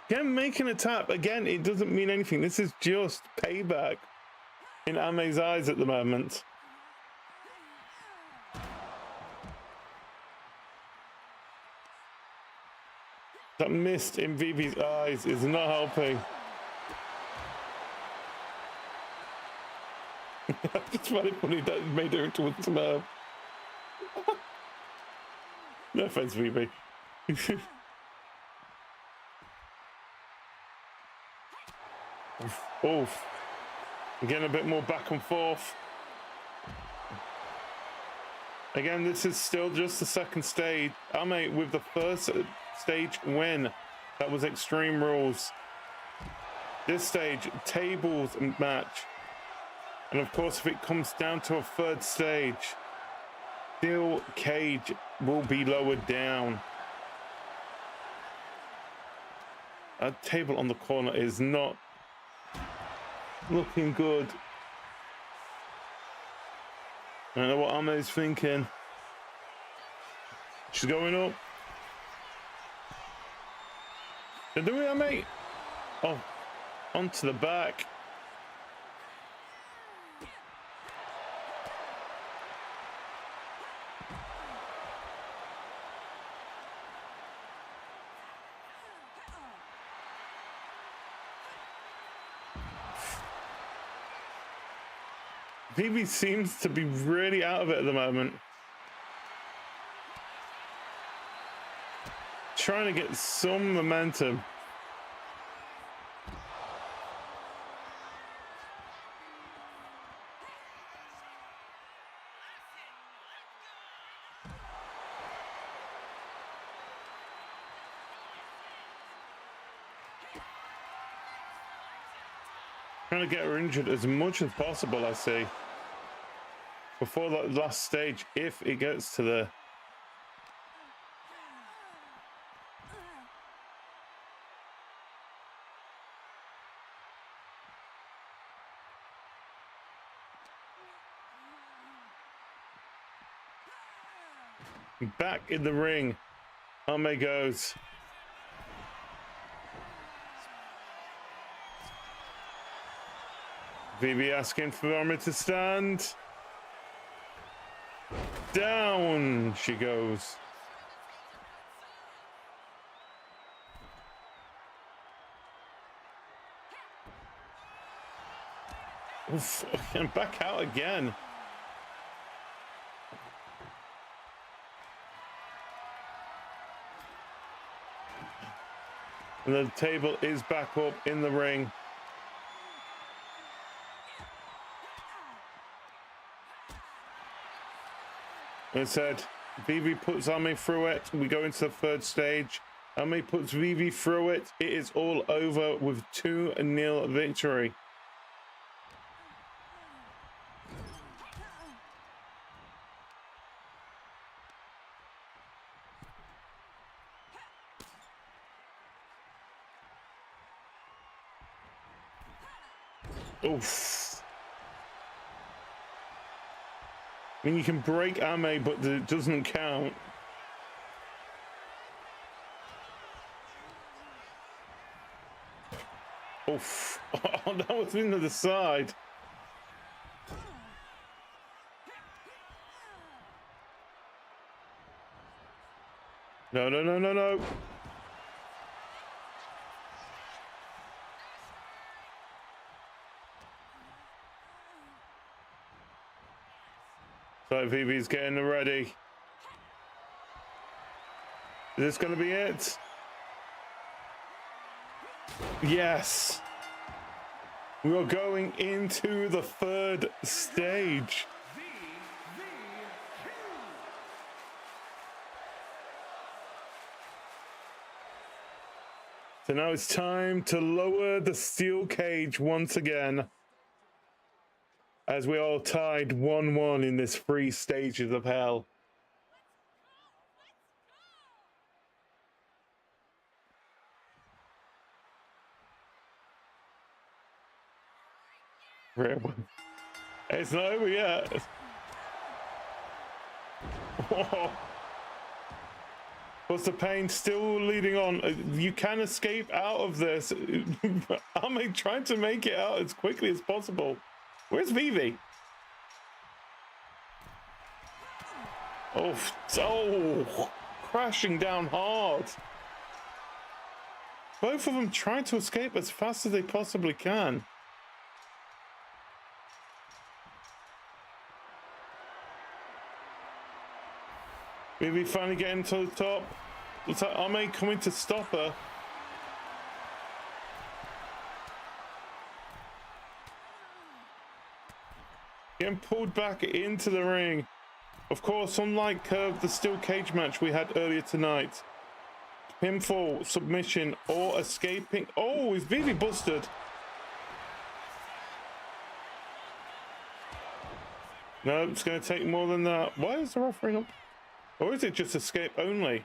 Again, making a tap. Again, it doesn't mean anything. This is just payback in Ame's eyes at the moment. That mist in Vivi's eyes is not helping. It's very funny that it made her into a Smurf. No offense, Vivi. Oof. Again, a bit more back and forth. Again, this is still just the second stage. Ame with the first stage win. That was Extreme Rules. This stage, tables match. And of course, if it comes down to a third stage, steel cage will be lowered down. A table on the corner is not looking good. I don't know what Ame is thinking. She's going up. They're doing it, mate. Oh, onto the back. Vivi seems to be really out of it at the moment. Trying to get some momentum. Trying to get her injured as much as possible, I see. Before that last stage, if it gets to the... Back in the ring. Ame goes. Vivi asking for Ame to stand. Down she goes. Oof, and back out again. And the table is back up in the ring. It said, Vivi puts Ame through it. We go into the third stage. Ame puts Vivi through it. It is all over with 2-0 victory. Oof. I mean, you can break Ame, but it doesn't count. Oof. Oh, that was into the side. No, no, no, no, no. So Vivi's getting ready. Is this going to be it? Yes. We are going into the third stage. So now it's time to lower the steel cage once again, as we are tied 1-1 in this 3 stages of hell. It's not over yet. Oh. What's the pain still leading on? You can escape out of this. I'm trying to make it out as quickly as possible. Where's Vivi? Oh, crashing down hard. Both of them trying to escape as fast as they possibly can. Vivi finally getting to the top. Looks like Ame coming to stop her. Getting pulled back into the ring. Of course, unlike the steel cage match we had earlier tonight, pinfall, submission, or escaping. Oh, is Vivi busted? No, it's going to take more than that. Why is the referee not? Or is it just escape only?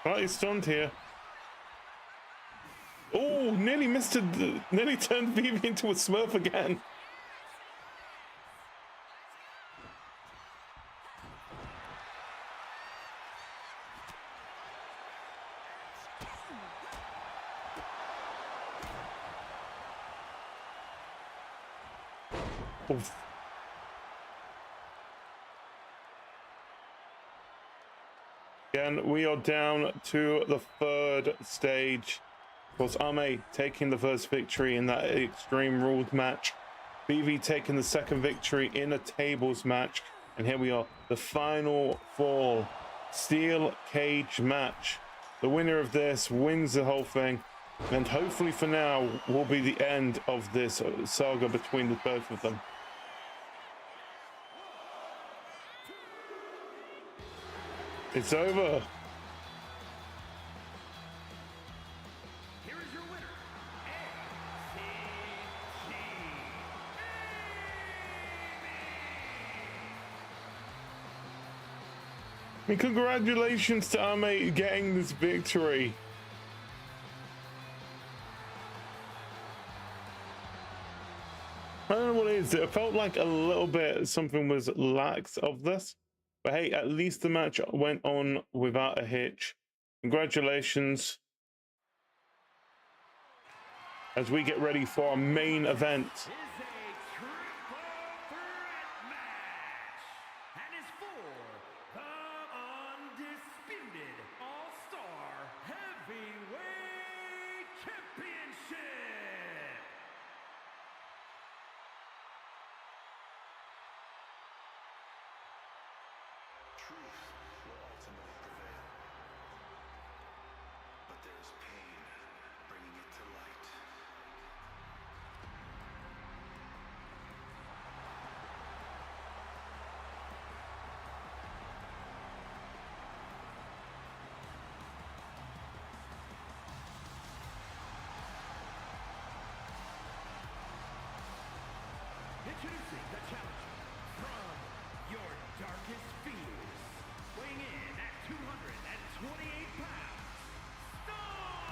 Slightly stunned here. Oh, nearly missed it. Nearly turned Vivi into a Smurf again. Oof. Again, we are down to the third stage. Of course, Ame taking the first victory in that Extreme Rules match. Vivi taking the second victory in a tables match. And here we are, the final 4 steel cage match. The winner of this wins the whole thing. And hopefully for now will be the end of this saga between the both of them. It's over. Here is your winner, I mean, congratulations to Ame getting this victory. is, it felt like a little bit something was lax of this. But hey, at least the match went on without a hitch. Congratulations. As we get ready for our main event. Is a triple threat match and is for the undisputed All-Star Heavyweight Championship. Truth will ultimately prevail. But there's pain bringing it to light. Introducing the challenger from your darkest fears, weighing in at 228 pounds, Storm!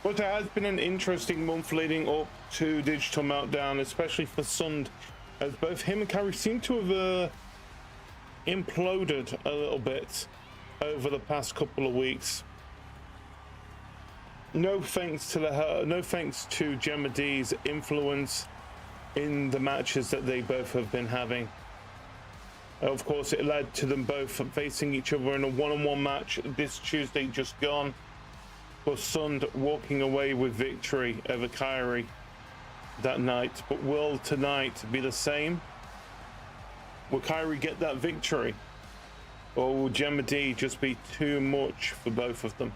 But it has been an interesting month leading up to Digital Meltdown, especially for Sund, as both him and Kairi seem to have imploded a little bit over the past couple of weeks. No thanks to Gemma D's influence in the matches that they both have been having. Of course, it led to them both facing each other in a one-on-one match this Tuesday just gone. Of course, Sund walking away with victory over Kairi that night. But will tonight be the same? Will Kairi get that victory? Or will Gemma D just be too much for both of them?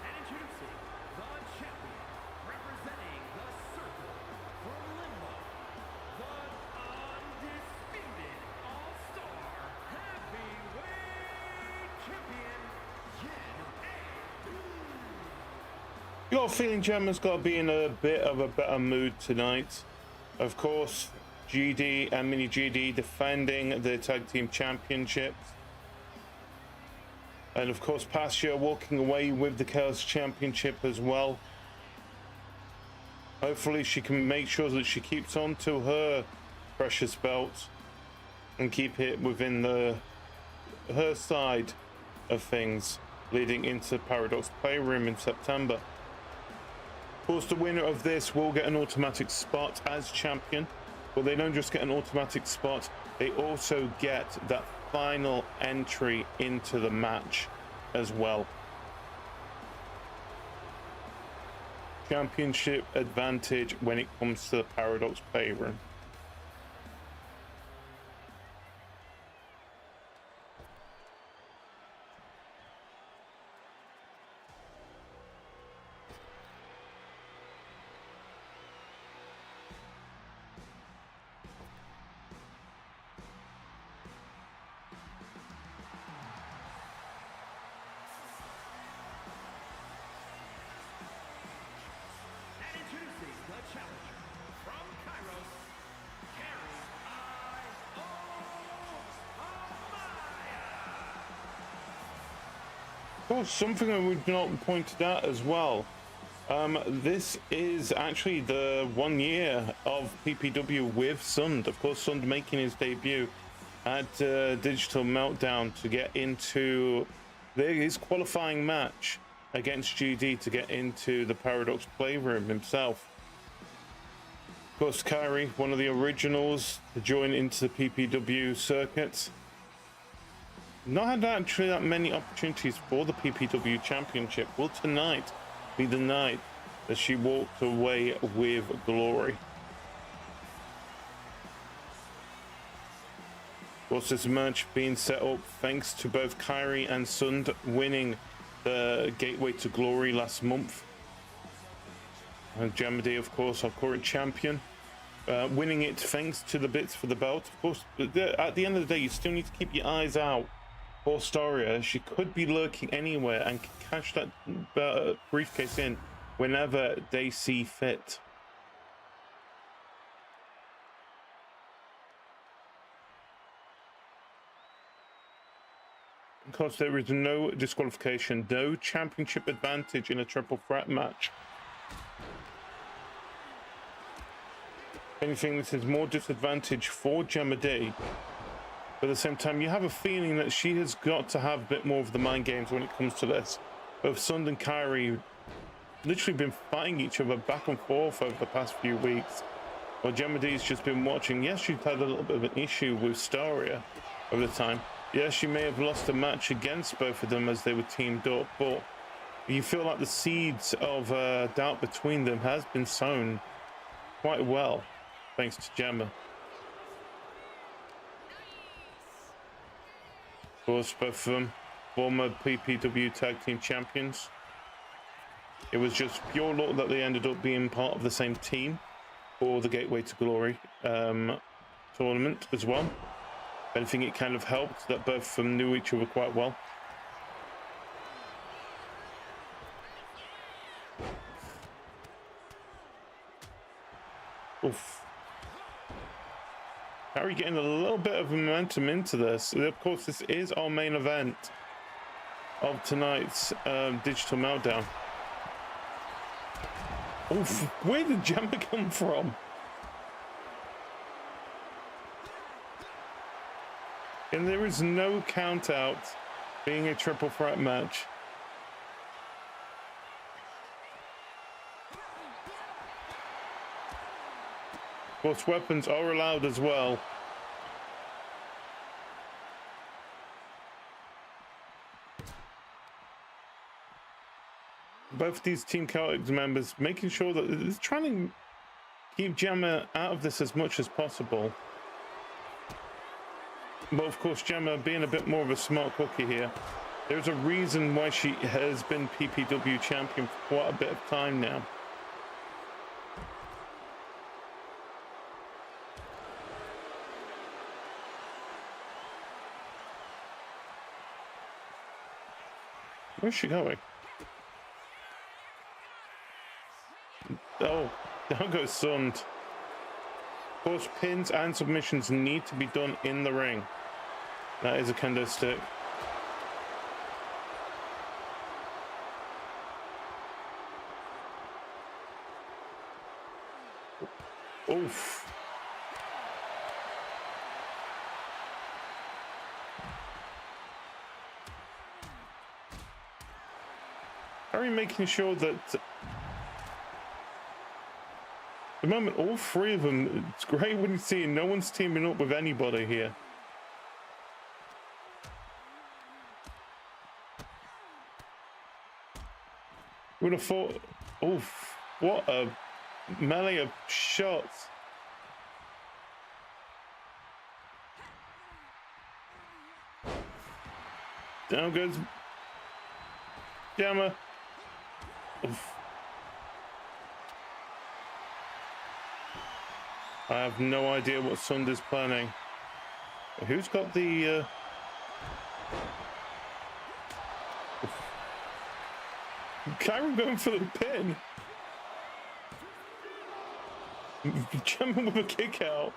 And introducing the champion, representing the Circle from Limbo, the undisputed All-Star Heavyweight Champion, Jen. Got a feeling Gemma's got to be in a bit of a better mood tonight. Of course, GD and Mini GD defending the tag team championships. And of course, Pasia walking away with the Chaos Championship as well. Hopefully she can make sure that she keeps on to her precious belt and keep it within her side of things leading into Paradox Playroom in September. Of course, the winner of this will get an automatic spot as champion, but they don't just get an automatic spot, they also get that final entry into the match as well. Championship advantage when it comes to the Paradox Playroom. And introducing the challenger from Kairos, Carrie Of course, something that we've not pointed out as well. This is actually the 1 year of PPW with Sund. Of course, Sund making his debut at Digital Meltdown to get into his qualifying match against GD to get into the Paradox Playroom himself. Of course, Kairi, one of the originals to join into the PPW circuit. Not had actually that many opportunities for the PPW Championship. Will tonight be the night that she walked away with glory? Of course, this match being set up thanks to both Kairi and Sund winning the Gateway to Glory last month. And Gemma, of course, our current champion, winning it thanks to the bits for the belt. Of course, at the end of the day, you still need to keep your eyes out for Staria. She could be lurking anywhere and can cash that briefcase in whenever they see fit. Because there is no disqualification, no championship advantage in a triple threat match. If anything, this is more disadvantage for Gemma D. But at the same time, you have a feeling that she has got to have a bit more of the mind games when it comes to this. Both Sund and Kyrie literally been fighting each other back and forth over the past few weeks. While Gemma D's just been watching. Yes, she's had a little bit of an issue with Staria over the time. Yes, she may have lost a match against both of them as they were teamed up, but you feel like the seeds of doubt between them has been sown quite well, thanks to Gemma. Of course, both of them former PPW tag team champions. It was just pure luck that they ended up being part of the same team for the Gateway to Glory tournament as well. If anything, it kind of helped that both of them knew each other quite well. Oof. Harry getting a little bit of momentum into this. Of course, this is our main event of tonight's Digital Meltdown. Oof. Where did Gemma come from? And there is no count out being a triple threat match. Of course, weapons are allowed as well. Both these Team Celtics members making sure that they're trying to keep Gemma out of this as much as possible. But of course, Gemma being a bit more of a smart cookie here. There's a reason why she has been PPW champion for quite a bit of time now. Where's she going? Oh, down goes Sund. Of course, pins and submissions need to be done in the ring. That is a kendo stick. Oof. Harry making sure that the moment all three of them, it's great when you see no one's teaming up with anybody here. Would have thought, oof, what a melee of shots. Down goes Gemma. Oof. I have no idea what Sund is planning. Who's got the Kyrie going for the pin. Gemma with a kick out.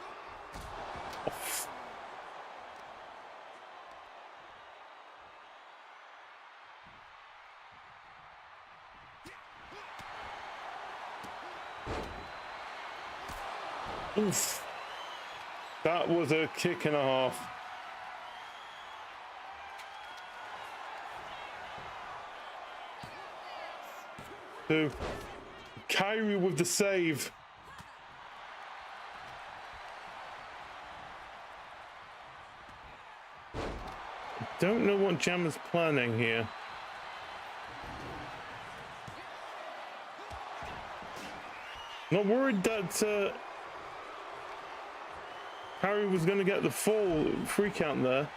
Oof. That was a kick and a half. Two. Kyrie with the save. Don't know what Gemma's planning here. Not worried that Harry was going to get the full free count there.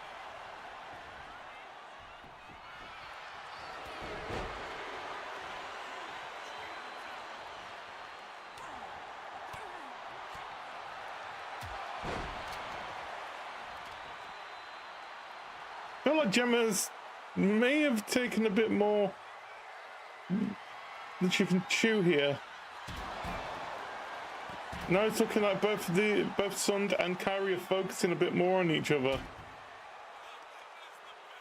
I feel like Gemma's may have taken a bit more than she can chew here. Now it's looking like both Sund and Kyrie are focusing a bit more on each other.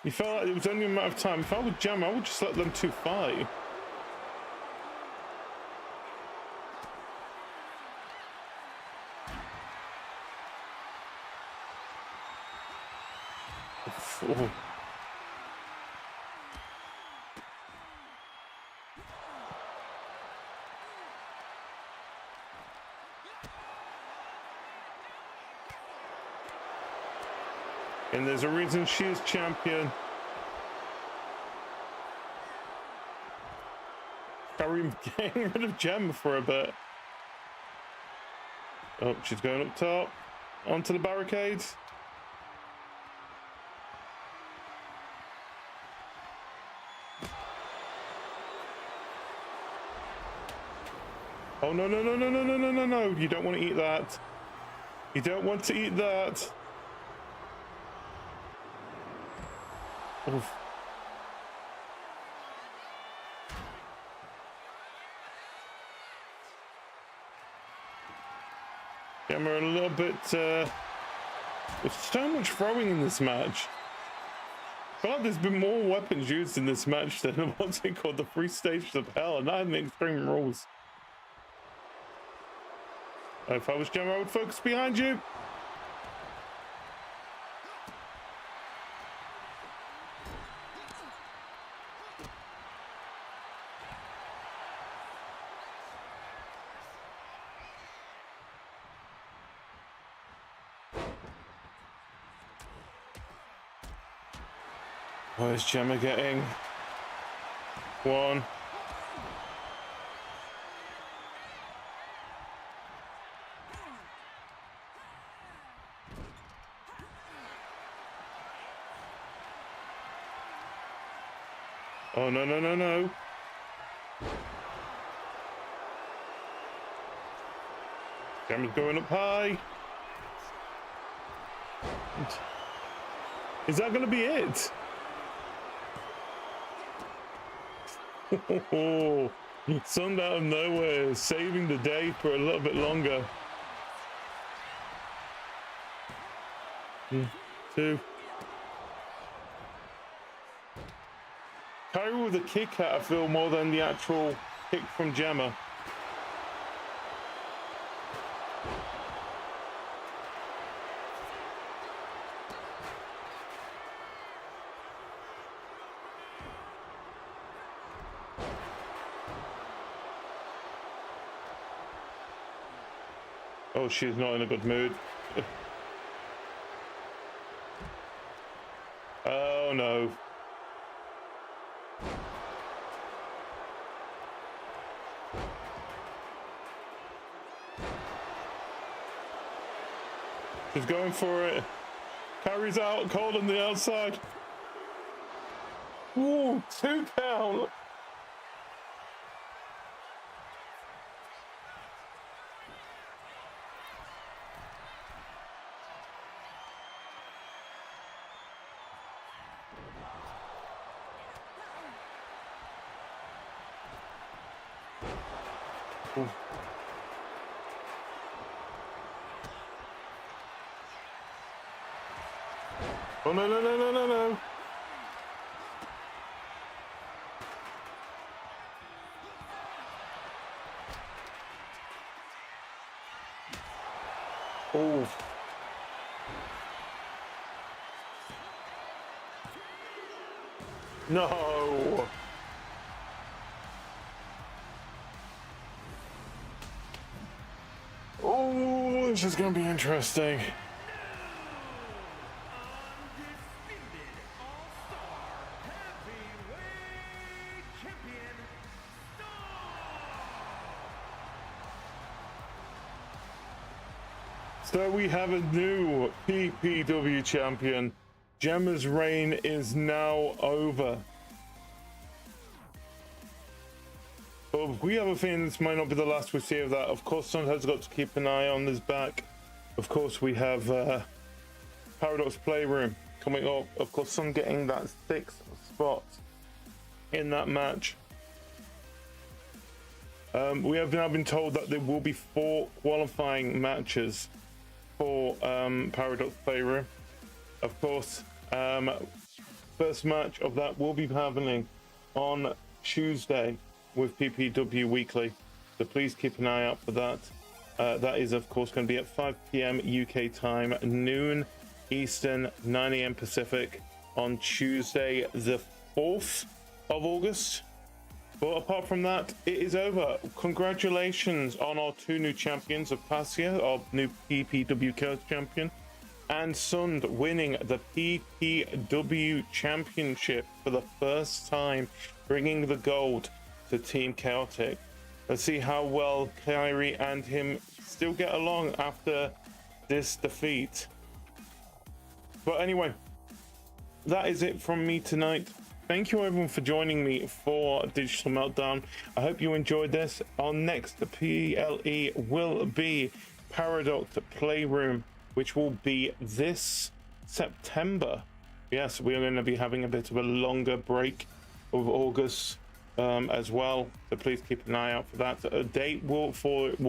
You felt like it was only a matter of time. If I were Gemma, I would just let them two fight. Oh. And there's a reason she is champion. Kyrie getting rid of Gemma for a bit. Oh, she's going up top, onto the barricades. Oh, no, no, no, no, no, no, no, no, no. You don't want to eat that. You don't want to eat that. Oof. Gemma a little bit, there's so much throwing in this match. I feel like there's been more weapons used in this match than what's it called, the 3 stages of hell, and not in the Extreme Rules. If I was Gemma, I would focus behind you. Where's Gemma getting? One. Oh, no, no, no, no. Gemma's going up high. Is that going to be it? Oh, Sund out of nowhere, saving the day for a little bit longer. 2. Kyrie with a kick out, I feel, more than the actual kick from Gemma. Oh, she's not in a good mood. Oh, no. She's going for it. Carries out, cold on the outside. Ooh, 2 count. Ooh. Oh, no, no, no, no, no, no. Oh. No. Oh, this is going to be interesting. So we have a new PPW champion. Gemma's reign is now over. But we have a feeling this might not be the last we see of that. Of course, Sund has got to keep an eye on his back. Of course, we have Paradox Playroom coming up. Of course, Sun getting that 6th spot in that match. We have now been told that there will be 4 qualifying matches for Paradox Playroom. Of course, first match of that will be happening on Tuesday with PPW Weekly, so please keep an eye out for that. That is, of course, going to be at 5 p.m. UK time, noon Eastern, 9 a.m. Pacific on Tuesday, the 4th of August. But apart from that, it is over. Congratulations on our 2 new champions of Pasia, our new PPW Chaos champion, and Sund winning the PPW championship for the first time, bringing the gold to Team Chaotic. Let's see how well Kyrie and him still get along after this defeat. But anyway, that is it from me tonight. Thank you everyone for joining me for Digital Meltdown. I hope you enjoyed this. Our next PLE will be Paradox Playroom, which will be this September. Yes, we are going to be having a bit of a longer break of August as well, so please keep an eye out for that. A date will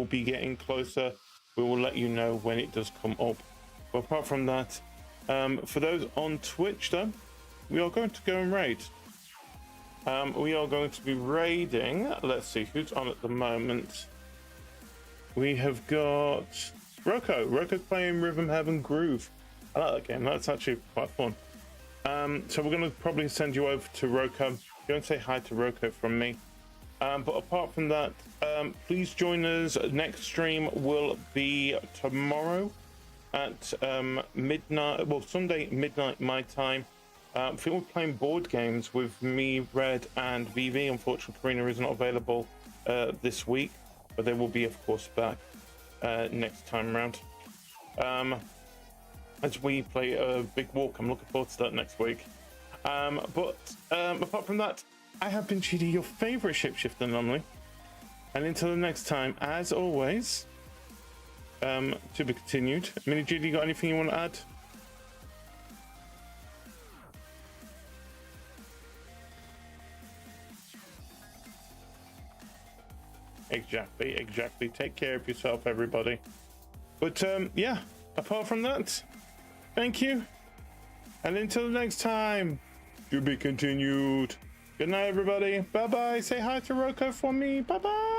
be getting closer. We will let you know when it does come up. But apart from that, for those on Twitch though, we are going to go and raid. We are going to be raiding. Let's see who's on at the moment. We have got Rocco. Rocco's playing Rhythm Heaven Groove. I like that game. That's actually quite fun. So we're going to probably send you over to Rocco. Go and say hi to Rocco from me. But apart from that, please join us. Next stream will be tomorrow at midnight. Well, Sunday midnight my time. I think we're playing board games with me, Red, and VV. Unfortunately, Karina is not available this week, but they will be, of course, back next time around. As we play a big walk, I'm looking forward to that next week. But apart from that, I have been GD, your favorite shapeshifter anomaly. And until the next time, as always, to be continued. Mini GD, got anything you want to add? Exactly. Take care of yourself, everybody. But yeah, apart from that, thank you. And until the next time, to be continued. Good night, everybody. Bye-bye. Say hi to Rocco for me. Bye-bye.